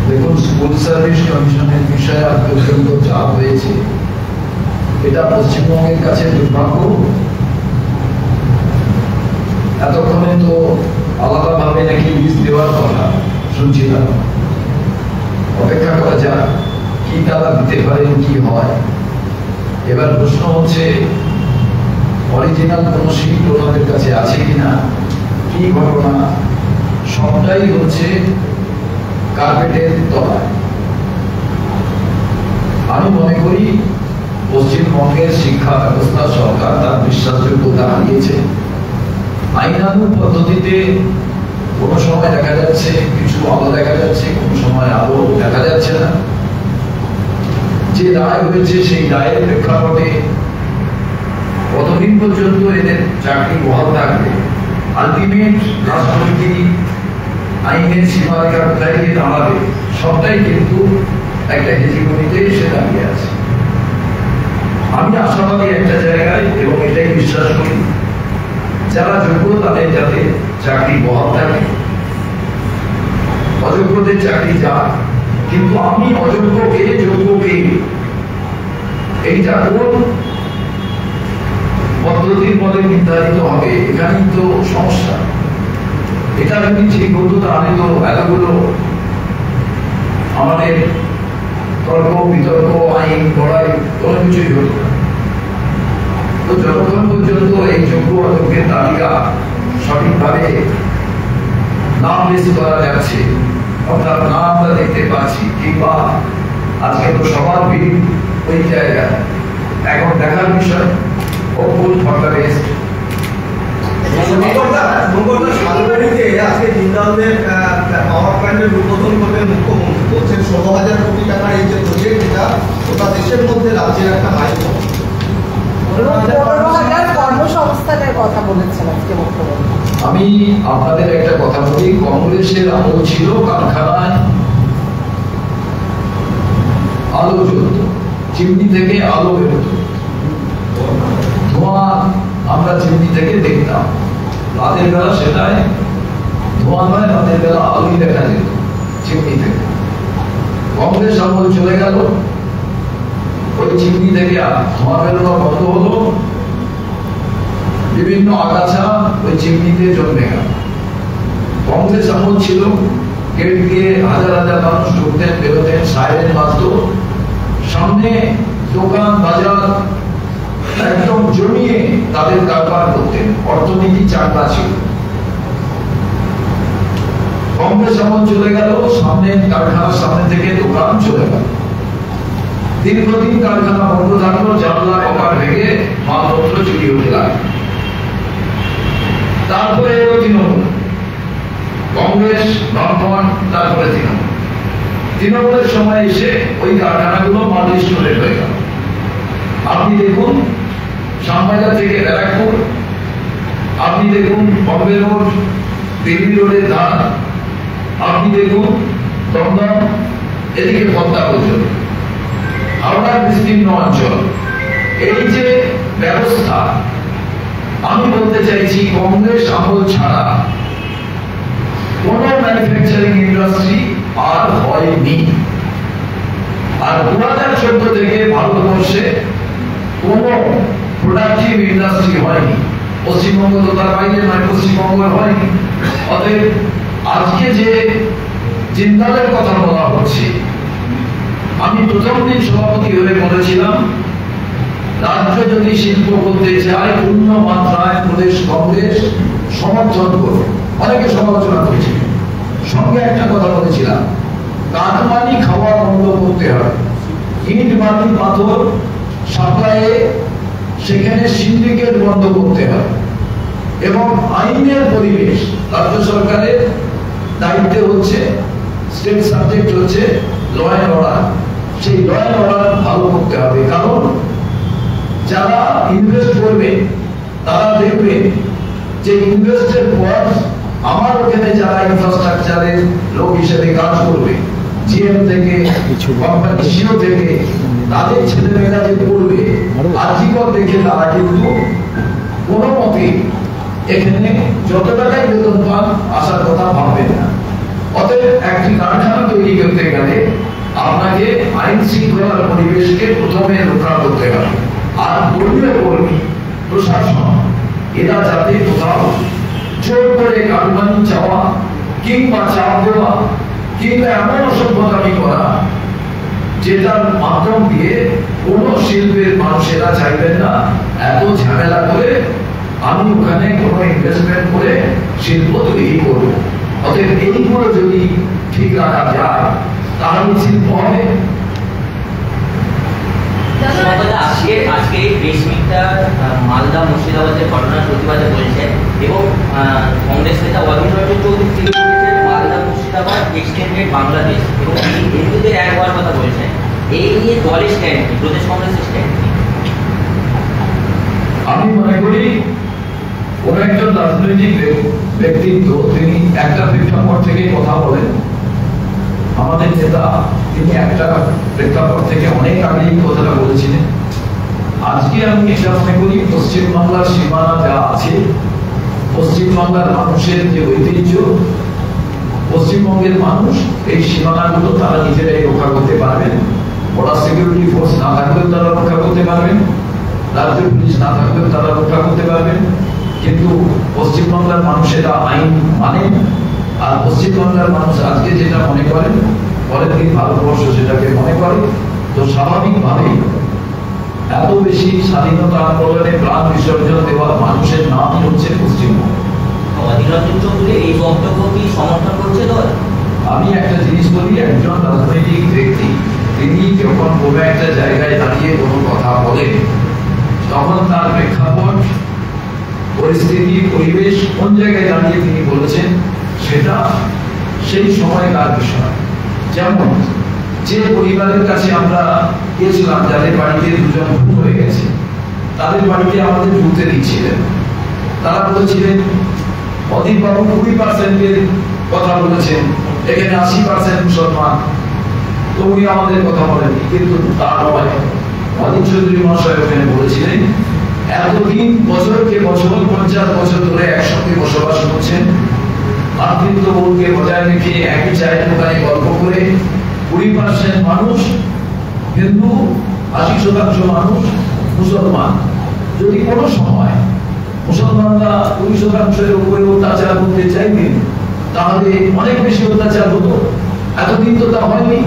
দেখুন, স্কুল সার্ভিস কমিশনের বিষয়ে অত্যন্ত চাপ হয়েছে, এটা পশ্চিমবঙ্গের কাছে দুর্ভাগ্য। এতক্ষণে তো আলাদাভাবে নাকি লিস্ট দেওয়ার কথা শুনছিলাম, অপেক্ষা করা যাক কি তারা দিতে পারেন, কি হয়। এবার প্রশ্ন হচ্ছে অরিজিনাল কোন শিল্প ওনাদের কাছে আছে কিনা, কি ঘটনা, সবটাই হচ্ছে কার্পেটের তলায়। আমি মনে করি পশ্চিমবঙ্গের শিক্ষা ব্যবস্থা সরকার তার বিশ্বাসযোগ্যতা হারিয়েছে। আইনানুগ পদ্ধতিতে কোনো সময় দেখা যাচ্ছে কিছু আলো দেখা যাচ্ছে, কোনো সময় আলো দেখা যাচ্ছে না। যে রায় হয়েছে সেই রায়ের প্রেক্ষাপটে কতদিন পর্যন্ত এদের চাকরি বহাল থাকবে, আলটিমেট রাষ্ট্রপতি আইনের সীমারেখা কোথায় গিয়ে দাঁড়াবে, সবটাই কিন্তু একটা হেজিমনিতে এসে দাঁড়িয়ে আছে। আমি আশাবাদী একটা জায়গায়, এবং এটাই বিশ্বাস করি যারা যোগ্য তাদের যাতে চাকরি বহাল থাকে, অযোগ্যদের চাকরি যাক। কিন্তু আমি অযোগ্যকে যোগ্যকে এইটা কোন পদ্ধতির পদে নির্ধারিত হবে, এখানেই তো সমস্যা। এটা যদি ঠিক হতো তাহলে তো এতগুলো আমাদের তর্ক বিতর্ক আইন লড়াই কোনো কিছুই হতো না। তো যতক্ষণ পর্যন্ত এই যোগ্য অযোগ্যের তালিকা সঠিকভাবে নাম লিস্ট করা যাচ্ছে, অর্থাৎ নাম আমরা দেখতে পাচ্ছি, কিংবা আজকে তো সবার ভিড় ওই জায়গায়, এখন দেখার বিষয় hopeful for the best. আজকে জিন্দালদের পাওয়ার প্ল্যান্টের উদ্বোধন করবেন মুখ্যমন্ত্রী, বলছেন 16,000 কোটি টাকার এই যে প্রজেক্ট, এটা গোটা দেশের মধ্যে রাজ্যের একটা মাইলফলক। 15,000 কর্মসংস্থানের কথা বলেছেন আজকে মুখ্যমন্ত্রী। আমি আপনাদের একটা কথা বলি, কংগ্রেসের আমল ছিল কারখানায় আলো জ্বলত, চিমনি থেকে আলো বেরোত, ধোঁয়া আমরা চিমনি থেকে দেখতাম। রাতের বেলা সেটাই ধোঁয়া নয়, রাতের বেলা আলোই দেখা যেত চিমনি থেকে। কংগ্রেস আমল চলে গেল, ওই চিমনি থেকে ধোঁয়া বেরোনো বন্ধ হলো, বিভিন্ন আগাছা ওই চিমনিতে জন্মে গেল। কংগ্রেস আমল ছিল গেট দিয়ে হাজার হাজার মানুষ ঢুকতেন বেরোতেন, সাইরেন বাজতো, সামনে দোকান বাজার একদম জমিয়ে তাদের কারবার করতেন, অর্থনীতি চাঙ্গা ছিল। কংগ্রেস আমল চলে গেল, সামনে কারখানার সামনে থেকে দোকান চলে গেল, দীর্ঘদিন কারখানা বন্ধ থাকলো, জানলা কপার ভেঙে মালপত্র চুরি হতে লাগলো। তারপরে এলো তৃণমূল, কংগ্রেস নন, তারপরে তৃণমূল। তৃণমূলের সময় এসে ওই কারখানাগুলো মাল্টি স্টোরেড হয়ে গেল। আপনি দেখুন শ্যামবাজার থেকে ব্যারাকপুর, আপনি দেখুন বম্বে রোড, দিল্লি রোডের ধার, আপনি দেখুন দমদম, এদিকে পদ্মা পর্যন্ত, হাওড়ার বিস্তীর্ণ অঞ্চল। এই যে ব্যবস্থা, আমি বলতে চাইছি কংগ্রেস আমল ছাড়া কোন ম্যানুফ্যাকচারিং ইন্ডাস্ট্রি আর হয়নি। আর 2014 থেকে ভারতবর্ষে কোন প্রোডাক্টিভ ইন্ডাস্ট্রি হয়নি। পশ্চিমবঙ্গ তো তার বাইরে নয়, পশ্চিমবঙ্গ হয়নি। অতএব আজকে যে জিন্দালের কথা বলা হচ্ছে, আমি প্রথম দিন সভাপতি হয়ে বলেছিলাম রাজ্য যদি শিল্প করতে চায় পূর্ণ মাত্রায় প্রদেশ কংগ্রেস সমর্থন করবে। অনেকে সমালোচনা করেছিল, সঙ্গে একটা কথা বলেছিলাম, কাঠমানি খাওয়া বন্ধ করতে হবে, ইট মাটি পাথর সাপ্লাইয়ে সেখানে সিন্ডিকেট বন্ধ করতে হবে, এবং আইনের পরিবেশ রাজ্য সরকারের দায়িত্বে হচ্ছে, স্টেট সাবজেক্ট হচ্ছে ল অ্যান্ড অর্ডার, সেই ল অ্যান্ড অর্ডার ভালো করতে হবে। কারণ যারা ইনভেস্ট করবে তারা দেখবে যে ইনভেস্টের পর আমার ওখানে যারা ইনফ্রাস্ট্রাকচারের লোক হিসেবে কাজ করবে, জিএম থেকে কোম্পানি সিও থেকে, তাদের ছেলেমেয়েরা যে পড়বে, আজীবন দেখে তারা কিন্তু কোনো মতে এখানে যত টাকাই বেতন পান আসার কথা ভাববেন না। অতএব একটি কারখানা তৈরি করতে গেলে আপনাকে আইন শৃঙ্খলার পরিবেশকে প্রথমে রক্ষা করতে হবে। আর দলীয় কর্মী, প্রশাসন, এরা যাতে কোথাও জোর করে কারমানি চাওয়া কিংবা চাপ দেওয়া কিংবা এমন অসভ্যতামি করা যেটার মাধ্যম দিয়ে কোন শিল্পের মানুষের চাইবেন না এত ঝামেলা করে আমি ওখানে কোনো ইনভেস্টমেন্ট করে শিল্প তৈরি করবো। অতএব এইগুলো যদি ঠিক রাখা যায় তাহলে শিল্প হবে। আজকে এই প্রেস মিটটা মালদা মুর্শিদাবাদের ঘটনার প্রতিবাদে বলছেন এবং কংগ্রেস নেতা অধীর রঞ্জন চৌধুরী তিনি বলেছেন মালদা মুর্শিদাবাদ এক্সটেন্ডেড বাংলাদেশ এবং হিন্দুদের এক হওয়ার কথা বলছেন। এই নিয়ে দলের স্ট্যান্ড কি, প্রদেশ কংগ্রেসের স্ট্যান্ড কি? আমি মনে করি কোন একজন রাজনৈতিক ব্যক্তিত্ব তিনি একটা প্রেক্ষাপট থেকে কথা বলেন। আমাদের নেতা তিনি একটা প্রেক্ষাপট থেকে অনেক আগে এই কথাটা বলেছিলেন। আজকে আমি এটা মনে করি পশ্চিমবাংলার সীমানা যা আছে, পশ্চিমবাংলার মানুষের যে ঐতিহ্য, পশ্চিমবঙ্গের মানুষ এই সীমানাগুলো তারা নিজেরাই রক্ষা করতে পারবেন। বর্ডার সিকিউরিটি ফোর্স না থাকলেও তারা রক্ষা করতে পারবেন, রাজ্য পুলিশ না থাকলেও তারা রক্ষা করতে পারবেন। কিন্তু পশ্চিমবাংলার মানুষেরা আইন মানে, আর পশ্চিমবাংলার মানুষ আজকে যেটা মনে করেন পরের দিন ভারতবর্ষ সেটাকে মনে করে। তো স্বাভাবিকভাবেই এত বেশি স্বাধীনতা আন্দোলনে প্রাণ বিসর্জন দেওয়া মানুষের নামই হচ্ছে পশ্চিমবঙ্গ। অধীর রঞ্জন চৌধুরীর এই বক্তব্য কি সমর্থন করছে দল? আমি একটা জিনিস বলি, একজন রাজনৈতিক ব্যক্তি তিনি যখন কোনো একটা জায়গায় দাঁড়িয়ে কোনো কথা বলেন তখন তার প্রেক্ষাপট, পরিস্থিতি, পরিবেশ কোন জায়গায় দাঁড়িয়ে তিনি বলেছেন সেটা সেই সময়কার বিষয়। যেমন যে পরিবারের কাছে আমরা গিয়েছিলাম যাদের বাড়িতে দুজন ভূত হয়ে গেছে, তাদের বাড়িতে আমাদের ঢুকতে দিচ্ছিলেন। তারা বলেছিলেন অধীরবাবু 20% কথা বলেছেন, এখানে 80% মুসলমান, তো উনি আমাদের কথা বলেন। কিন্তু তা নয়, অধীর চৌধুরী মহাশয় ওখানে বলেছিলেন এতদিন বছরকে বছর 50 বছর ধরে একসঙ্গে বসবাস করছেন, ভাতৃত্ববোধকে বজায় রেখে একই চায়ের দোকানে গল্প করে 20% মানুষ হিন্দু, 80% মানুষ মুসলমান। যদি কোনো সময় মুসলমানরা 20% উপরে অত্যাচার করতে চাইতেন তাহলে অনেক বেশি অত্যাচার হতো। এতদিন তো তা হয়নি।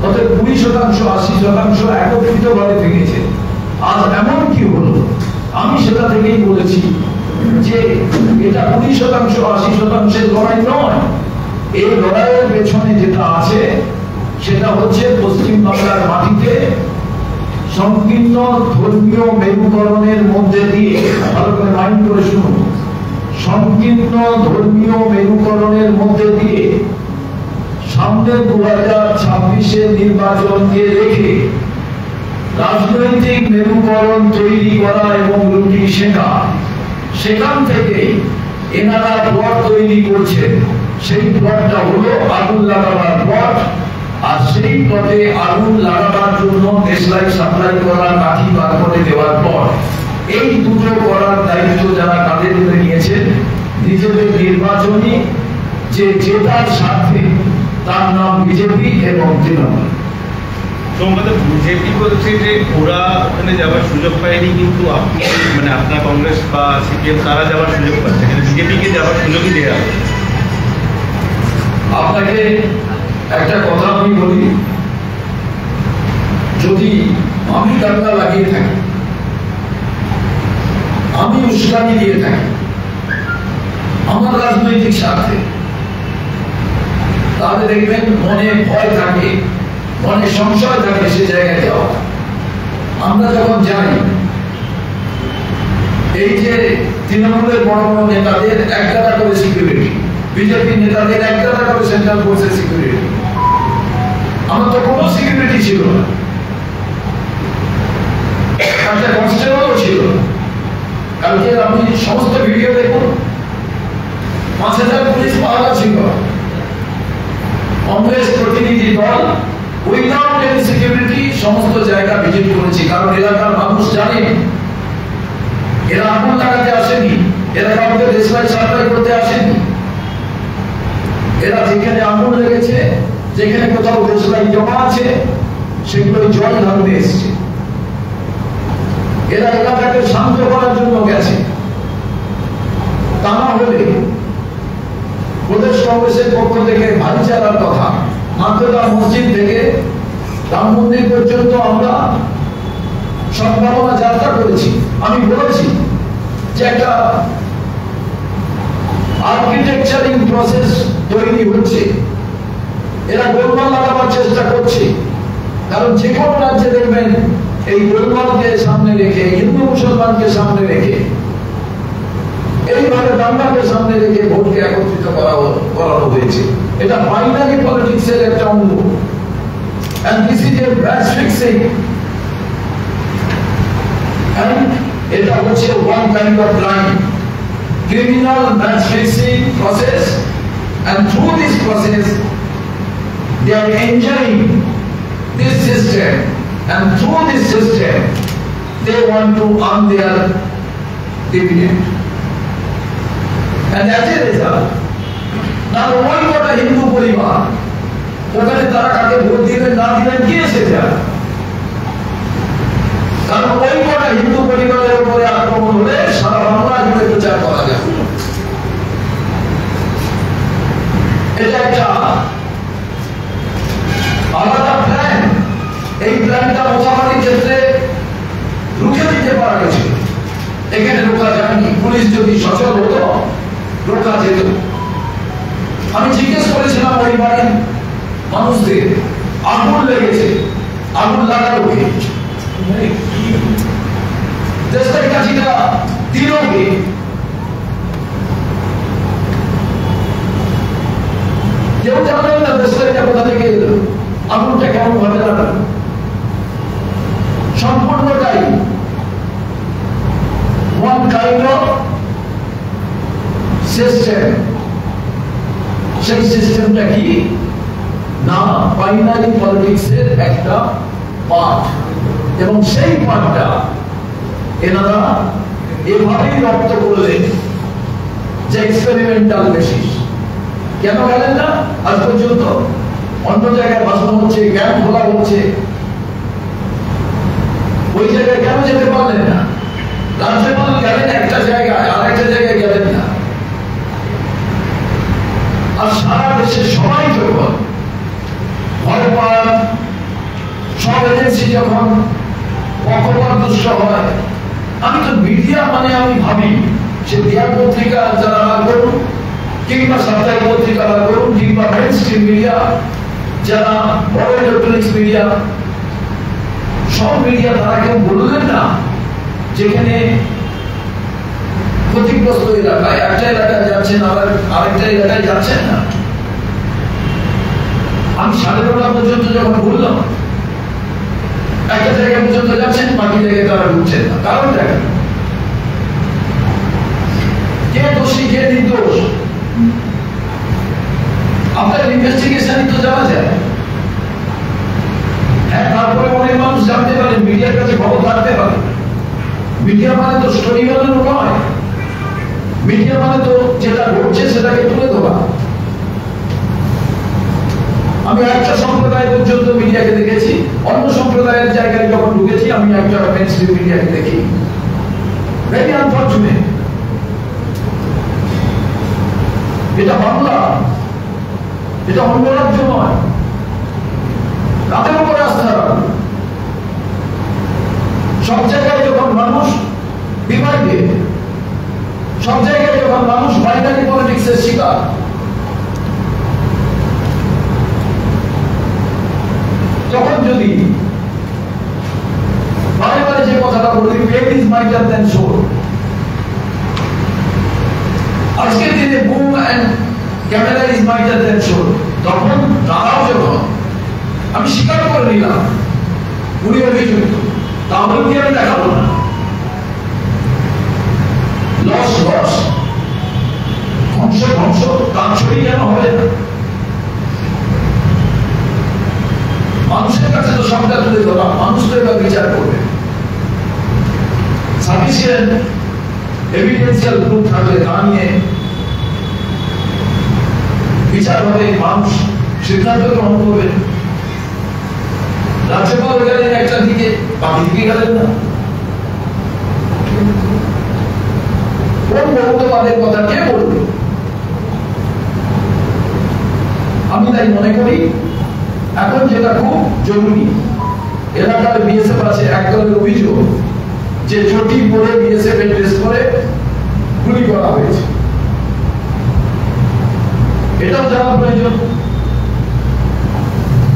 অতএব 20% 80% একত্রিত ভাবে থেকেছে। আজ এমন কি হলো, আমি সেটা থেকেই বলেছি যে এটা 20% 80% লড়াই নয়। এই লড়াইয়ের পেছনে যেটা আছে সেটা হচ্ছে পশ্চিমবাংলার মাটিতে সংকীর্ণ ধর্মীয় মেরুকরণের মধ্যে দিয়ে, ভালো করে মাইন্ড করে শুনুন, সংকীর্ণ ধর্মীয় মেরুকরণের মধ্যে দিয়ে সামনে 2026 নির্বাচনকে রেখে রাজনৈতিক মেরুকরণ তৈরি করা এবং রুটি শেখা। সেখান থেকে এনারা প্লট তৈরি করছেন। সেই প্লটটা হলো আগুন লাগাবার প্লট, আর সেই প্লটে আগুন লাগাবার জন্য দেশলাই সাপ্লাই করার কাঠি বার করে দেওয়ার পর এই দুটো করার দায়িত্ব যারা কাঁধে তুলে নিয়েছেন নিজেদের নির্বাচনী যে জেতার স্বার্থে, তার নাম বিজেপি এবং তৃণমূল। বিজেপি বলছে যে ওরা ওখানে যাওয়ার সুযোগ পায়নি, কিন্তু আপনি মানে আপনার কংগ্রেস বা সিপিএম তারা যাওয়ার সুযোগ পাচ্ছে, বিজেপিকে যাওয়ার সুযোগই দেওয়া হবে। আপনাকে একটা কথা আমি বলি, যদি আমি দাঙ্গা লাগিয়ে থাকি, আমি উস্কানি দিয়ে থাকি আমার রাজনৈতিক স্বার্থে, তাহলে দেখবেন মনে ভয় থাকে, মনে সংশয় থাকে সে জায়গায় যাওয়া। আমরা যখন যাই, এই যে তৃণমূলের বড় বড় নেতাদের 1 টাকা করে সিকিউরিটি, বিজেপির নেতাদের 1 টাকা করে সেন্ট্রাল ফোর্সের সিকিউরিটি, আমার তো কোনো সিকিউরিটি ছিল না, একটা কনস্টেবলও ছিল না। কালকে আপনি সমস্ত ভিডিও দেখুন, 5000 পুলিশ পাহারা ছিল। কংগ্রেস প্রতিনিধি দল উইদাউট এনি সিকিউরিটি সমস্ত জায়গা ভিজিট করেছি, কারণ এলাকার মানুষ জানে এরা আগুন লাগাতে আসেনি, এরা কাউকে দেশলাই সাপ্লাই করতে আসেনি। এরা যেখানে আগুন লেগেছে, যেখানে কোথাও দেশলাই জমা আছে, সেগুলো জল ঢালতে এসছে। এরা এলাকাকে শান্ত করার জন্য গেছে। তা না হলে প্রদেশ কংগ্রেসের পক্ষ থেকে ভাইচারার কথা, মাদ্রাসা মসজিদ থেকে রাম মন্দির পর্যন্ত আমরা সম্ভাবনা যাত্রা করেছি। আমি বলেছি যে একটা আর্কিটেকচারিং প্রসেস তৈরি হচ্ছে, এরা গোলমাল লাগাবার চেষ্টা করছে। কারণ যে কোনো রাজ্যে দেখবেন এই গোলমালকে সামনে রেখে, হিন্দু মুসলমানকে সামনে রেখে, এইভাবে বাংলাকে সামনে রেখে ভোটকে একত্রিত করানো হয়েছে। এটা বাইনারি পলিটিক্সের একটা অঙ্গ। And this is a match fixing. And এটা হচ্ছে one kind of line, criminal match fixing process, and through this process they are enjoying this system, and through this system they want to earn their dividend. And as a result, now ওই কটা হিন্দু পরিবার ওখানে তারা কাকে vote দিবেন না দিবেন কি এসে যায়, কারণ ওই কটা হিন্দু পরিবারের উপরে আক্রমণ হলে সারা বাংলা জুড়ে প্রচার করা যায়। এটা একটা আলাদা প্ল্যান। এই প্ল্যানটা মোটামুটি ক্ষেত্রে রুখে দিতে পারা গেছে, এখানে রোকা যায়নি। পুলিশ যদি সচল হতো রোকা যেত। আমি জিজ্ঞেস করেছিলাম ওই বাড়ির মানুষদের, আগুন লেগেছে, আগুন লাগালো কে, দেশের কাছিটা দিল কে? কেউ জানেন না দেশের কোথা থেকে এলো, আগুনটা কেমন ভাবে লাগালো। সম্পূর্ণটাই one kind of system। সেই সিস্টেমটা কি না, বাইনারি পলিটিক্সের একটা পার্ট, এবং সেই পার্টটা এনারা এভাবেই রপ্ত করলেন যে এক্সপেরিমেন্টাল বেসিস। কেন গেলেন না আজ পর্যন্ত? অন্য জায়গায় ভাষণ হচ্ছে, ক্যাম্প খোলা হচ্ছে, ওই জায়গায় কেন যেতে পারলেন না? রাজ্যপাল গেলেন একটা জায়গায়, আর একটা জায়গায় গেলেন না। আর সারা দেশের সবাই যখন ভয় পান, সব এজেন্সি যখন পক্ষপাতদুষ্ট হয়, আমি তো মিডিয়া মানে আমি ভাবি সে দেয়া পত্রিকা যারা বার করুন, কিংবা সাপ্তাহিক পত্রিকা বার করুন, কিংবা মেইন স্ট্রিম মিডিয়া, যারা বড় ইলেকট্রনিক্স মিডিয়া, সব মিডিয়া তারা কেউ বললেন না যেখানে ক্ষতিগ্রস্ত এলাকায়, একটা এলাকায় যাচ্ছেন আবার আরেকটা এলাকায় যাচ্ছেন না। আমি 9:30 পর্যন্ত যখন বললাম একটা জায়গায় পর্যন্ত যাচ্ছেন, বাকি জায়গায় তারা ঢুকছেন না। কারণটা কে দোষী কে নির্দোষ আপনার ইনভেস্টিগেশন তো জানা যায়। হ্যাঁ, তারপরে অনেক মানুষ জানতে পারে, মিডিয়ার কাছে খবর থাকতে পারে। মিডিয়া মানে তো স্টোরি বানানো নয়, মিডিয়া মানে তো যেটা ঘটছে সেটাকে তুলে ধরা। আমি একটা সম্প্রদায় পর্যন্ত মিডিয়াকে দেখেছি, অন্য সম্প্রদায়ের জায়গায় যখন ঢুকেছি আমি একটা মেইনস্ট্রিম মিডিয়াকে দেখি। Very unfortunate. এটা বাংলা, এটা অন্য রাজ্য নয়। তাদের উপরে আস্থা রাখুন। সব জায়গায় যখন মানুষ ডিভাইডেড, সব জায়গায় যখন মানুষ বাইনারি পলিটিক্সের শিকার, তখন যদি বারে বারে যে কথাটা বলি, faith is mightier than sword. আজকের দিনে boom and camera is mightier than sword. তখন তারাও যখন, আমি স্বীকার করে নিলাম উনি অভিযুক্ত, তাহলে কি আমি দেখাবো না? লস লস, ধ্বংস ধ্বংস, তার ছবি কেন হবে না? মানুষের কাছে তো সবটা তুলে ধরা, মানুষ তো এবার বিচার করবে। সাফিসিয়েন্ট এভিডেন্সিয়াল প্রুফ থাকলে তা নিয়ে বিচার হবে, মানুষ সিদ্ধান্ত গ্রহণ করবে। রাজ্যপাল গেলেন একটা দিকে, বাকি দিকে গেলেন না। কোন বহুত্ববাদের কথা কে বলবে? আমি তাই মনে করি এখন যেটা খুব জরুরি, এলাকায় বিএসএফ আছে, একদলের অভিযোগ যে চটি পরে বিএসএফ এর ড্রেস করে গুলি করা হয়েছে। এটাও জানা প্রয়োজন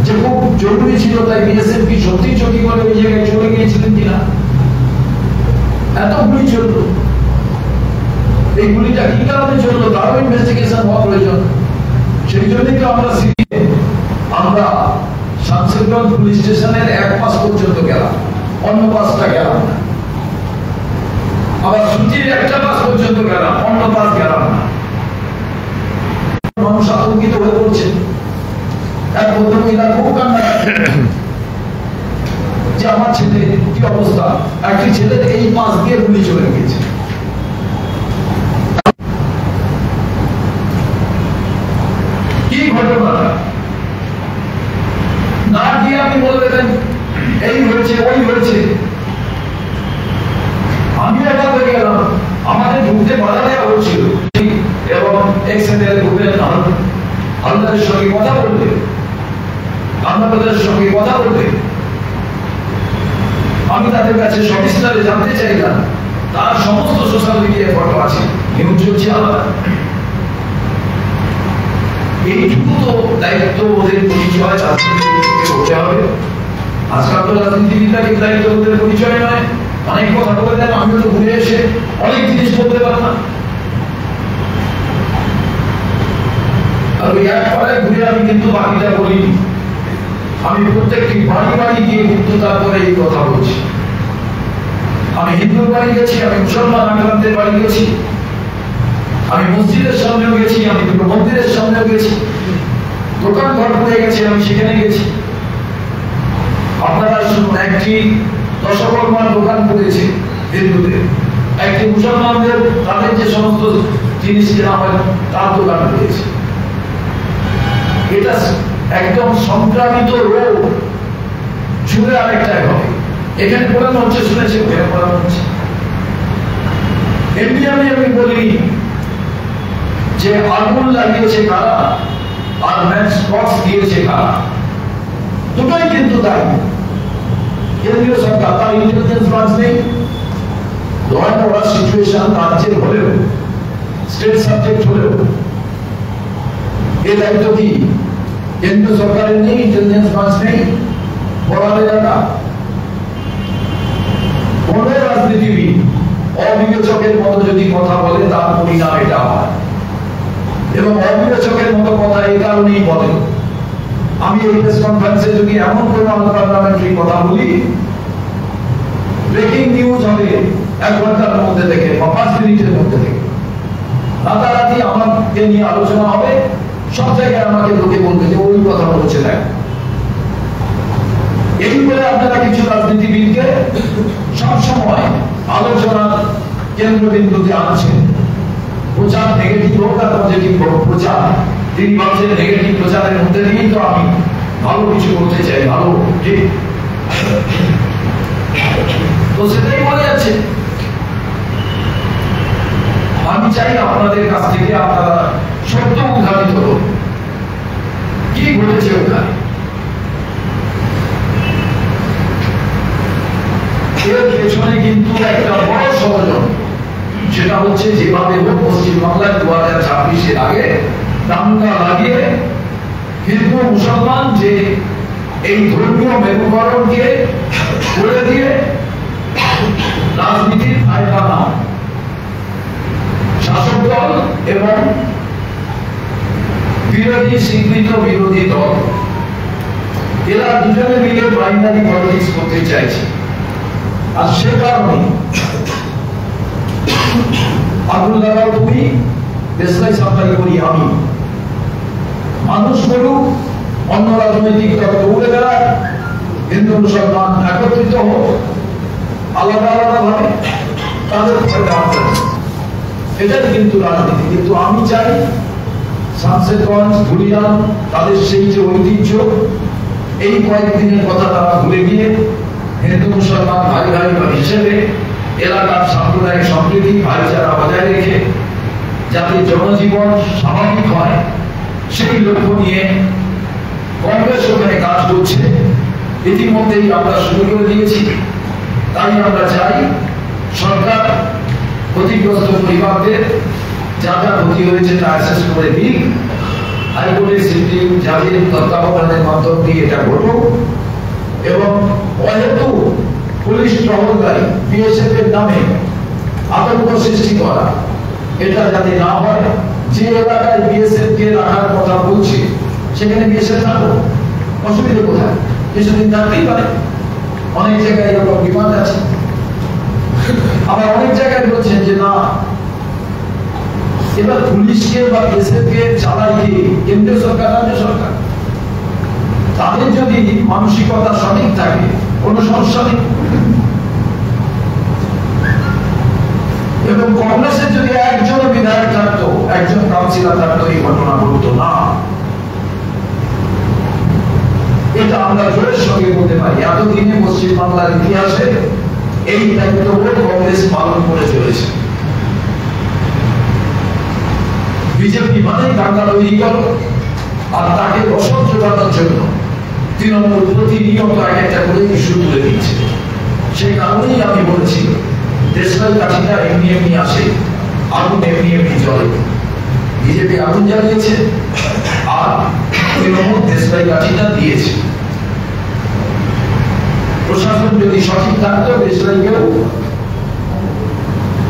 যে খুব জরুরি ছিল, তাই বিএসএফ কি সত্যি চটি করে ওই জায়গায় চলে গিয়েছিলেন কিনা। এত গুলি চলল, এই গুলিটা কি কারণে চললো তারও ইনভেস্টিগেশন হওয়া প্রয়োজন। সেই জন্যই তো আমরা শামশেরগঞ্জ পুলিশ স্টেশনের এক পাশ পর্যন্ত গেলাম, অন্য পাশটা গেলাম না। আবার সুতির একটা পাশ পর্যন্ত গেলাম, অন্য পাশ গেলাম না। মানুষ আতঙ্কিত হয়ে পড়ছে। এক ভদ্রমহিলা খুব কান্না যে আমার ছেলে কি অবস্থা, একটি ছেলের এই পাশ দিয়ে গুলি চলে গেছে। কি ঘটনাটা না গিয়ে আপনি বলে দেবেন এই হয়েছে ওই হয়েছে। আমি একবার হয়ে গেলাম, আমাদের ঢুকতে বাধা দেওয়া হচ্ছিল এবং এক্সএনএল গ্রুপের আপনাদের সঙ্গে কথা বলতে, আপনাদের সঙ্গে কথা বলতে আমি তাদের কাছে সবিস্তারে জানতে চাইলাম। তার সমস্ত সোশ্যাল মিডিয়ায় ফটো আছে, নিউজ চলছে আলাদা। এইটুকু তো দায়িত্ব ওদের পরিচয় হতে হবে। আজকাল তো রাজনীতিবিদরা দায়িত্ব ওদের পরিচয় নয়, অনেক কথা বলে দেন। আমিও তো ঘুরে এসে অনেক জিনিস বলতে পারলাম, আর ওই এক পাড়ায় ঘুরে আমি কিন্তু বাকিটা বলিনি। আমি প্রত্যেকটি বাড়ি বাড়ি গিয়ে কিন্তু তারপরে এই কথা বলছি। আমি হিন্দুর বাড়ি গেছি, আমি মুসলমান আক্রান্তের বাড়ি গেছি, আমি মসজিদের সামনেও গেছি, আমি দুটো মন্দিরের সামনেও গেছি, দোকান ঘর পড়ে গেছে আমি সেখানে গেছি। আপনারা শুনুন, একটি দশকর্মার দোকান পড়েছে হিন্দুদের, একটি মুসলমানদের তাদের যে সমস্ত জিনিস কেনা হয় তার দোকান পড়েছে। এটা একদম সংক্রামিত রোগ, ছুঁড়ে আরেকটাই হবে। এখানে পড়ানো হচ্ছে, শুনেছি ওখানে পড়ানো হচ্ছে। এমনি আমি বলিনি যে আগুন লাগিয়েছে কারা আর ম্যাচ বক্স দিয়েছে কারা, দুটোই কিন্তু দায়ী। কেন্দ্রীয় সরকার, তার ইন্টেলিজেন্স ব্রাঞ্চ নেই। ল অ্যান্ড অর্ডার সিচুয়েশন রাজ্যের হলেও, স্টেট সাবজেক্ট হলেও এই দায়িত্ব কি কেন্দ্রীয় সরকারের নেই? ইন্টেলিজেন্স ব্রাঞ্চ নেই? বড়াল এলাকা কোন রাজনীতিবিদ অবিবেচকের মতো যদি কথা বলে তার পরিণাম এটা হয়। এবং অবিবেচকের মতো কথা এই কারণেই বলে, আমি এই প্রেস কনফারেন্সে যদি এমন কোন আনপার্লামেন্টারি কথা বলি, ব্রেকিং নিউজ হবে 1 ঘন্টার মধ্যে থেকে বা 5 মিনিটের মধ্যে থেকে, রাতারাতি আমাকে নিয়ে আলোচনা হবে, সব জায়গায় আমাকে লোকে বলবে যে ওই কথা বলছে দেখ। এই বলে আপনারা কিছু রাজনীতিবিদকে সবসময় আলোচনার কেন্দ্রবিন্দুতে আনছেন। প্রচার নেগেটিভ হোক আর পজিটিভ হোক, প্রচার তিনি ভাবছেন নেগেটিভ প্রচারের মধ্যে দিয়েই তো আমি ভালো কিছু করতে চাই, ভালো ঠিক তো সেটাই বলে যাচ্ছে। আমি চাই আপনাদের কাছ থেকে আপনারা সত্য উদ্ঘাটিত করুন, কি ঘটেছে ওখানে। এর পেছনে কিন্তু একটা বড় ষড়যন্ত্র, সেটা হচ্ছে যেভাবে হোক পশ্চিমবাংলায় 2026-এর আগে দাঙ্গা লাগিয়ে হিন্দু মুসলমান যে এই ধর্মীয় মেরুকরণকে করে দিয়ে রাজনীতির ফায়দা না শাসক দল এবং বিরোধী স্বীকৃত বিরোধী দল এরা দুজনে মিলে প্রাইমারি পলিটিক্স করতে চাইছে। আর সে কারণে আগুন লাগাও তুমি, দেশলাই সাপ্লাই করি আমি। মানুষ বলুক, অন্য রাজনৈতিক দল দৌড়ে বেড়ায়, হিন্দু মুসলমান একত্রিত হোক আলাদা আলাদা ভাবে, তাদের ফায়দা হবে। এটাই কিন্তু রাজনীতি। কিন্তু আমি চাই শামশেরগঞ্জ, ধুলিয়ান, তাদের সেই যে ঐতিহ্য, এই কয়েকদিনের কথা তারা ভুলে গিয়ে হিন্দু মুসলমান ভাই ভাই হিসেবে এলাকার সাম্প্রদায়িক সম্প্রীতি ভাইচারা বজায় রেখে যাতে জনজীবন স্বাভাবিক হয়, সেই লক্ষ্য নিয়ে কংগ্রেস ওখানে কাজ করছে। ইতিমধ্যেই আমরা শুরু করে দিয়েছি। তাই আমরা চাই সরকার ক্ষতিগ্রস্ত পরিবারদের যা যা ক্ষতি হয়েছে তা অ্যাসেস করে দিক, হাইকোর্টের সিটিং জাজের তত্ত্বাবধানের মাধ্যম দিয়ে এটা ঘটুক এবং অহেতু পুলিশ টহলদারি বিএসএফ এর নামে আতঙ্ক সৃষ্টি করা এটা যাতে না হয়। যে এলাকায় বিএসএফ কে রাখার কথা বলছে সেখানে বিএসএফ থাকো, অসুবিধা কোথায়? কিছুদিন থাকতেই পারে। অনেক জায়গায় এরকম ডিমান্ড আছে। আবার অনেক জায়গায় বলছেন যে না, এবার পুলিশকে বা বিএসএফ কে চালায় কি কেন্দ্রীয় সরকার, রাজ্য সরকার। তাদের যদি মানসিকতা সঠিক থাকে কোনো সমস্যা নেই। এবং কংগ্রেসের যদি একজন বিধায়ক থাকতো, একজন কাউন্সিলর থাকতো, এই ঘটনা ঘটতো না। এটা আমরা জোরের সঙ্গে বলতে পারি। এতদিনে পশ্চিমবাংলার ইতিহাসে এই দায়িত্ববোধ কংগ্রেস পালন করে চলেছে। বিজেপি মানে দাঙ্গা তৈরি করো আর তাকে রসদ জোগানোর জন্য তৃণমূল প্রতিনিয়ত এক একটা করে ইস্যু তুলে দিচ্ছে। সেই কারণেই আমি বলেছি দেশলাই কাঠিটা এমনি এমনি আসে, আগুন এমনি এমনি জ্বলে। বিজেপি আগুন জ্বালিয়েছে আর তৃণমূল দেশলাই কাঠিটা দিয়েছে। প্রশাসন যদি সঠিক থাকতো দেশলাইকেও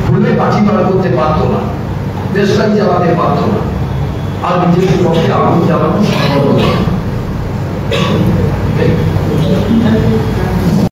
খুলে কাঠি বার করতে পারতো না, দেশলাই জ্বালাতে পারতো না, আর বিজেপির পক্ষে আগুন জ্বালানো সম্ভব হতো না।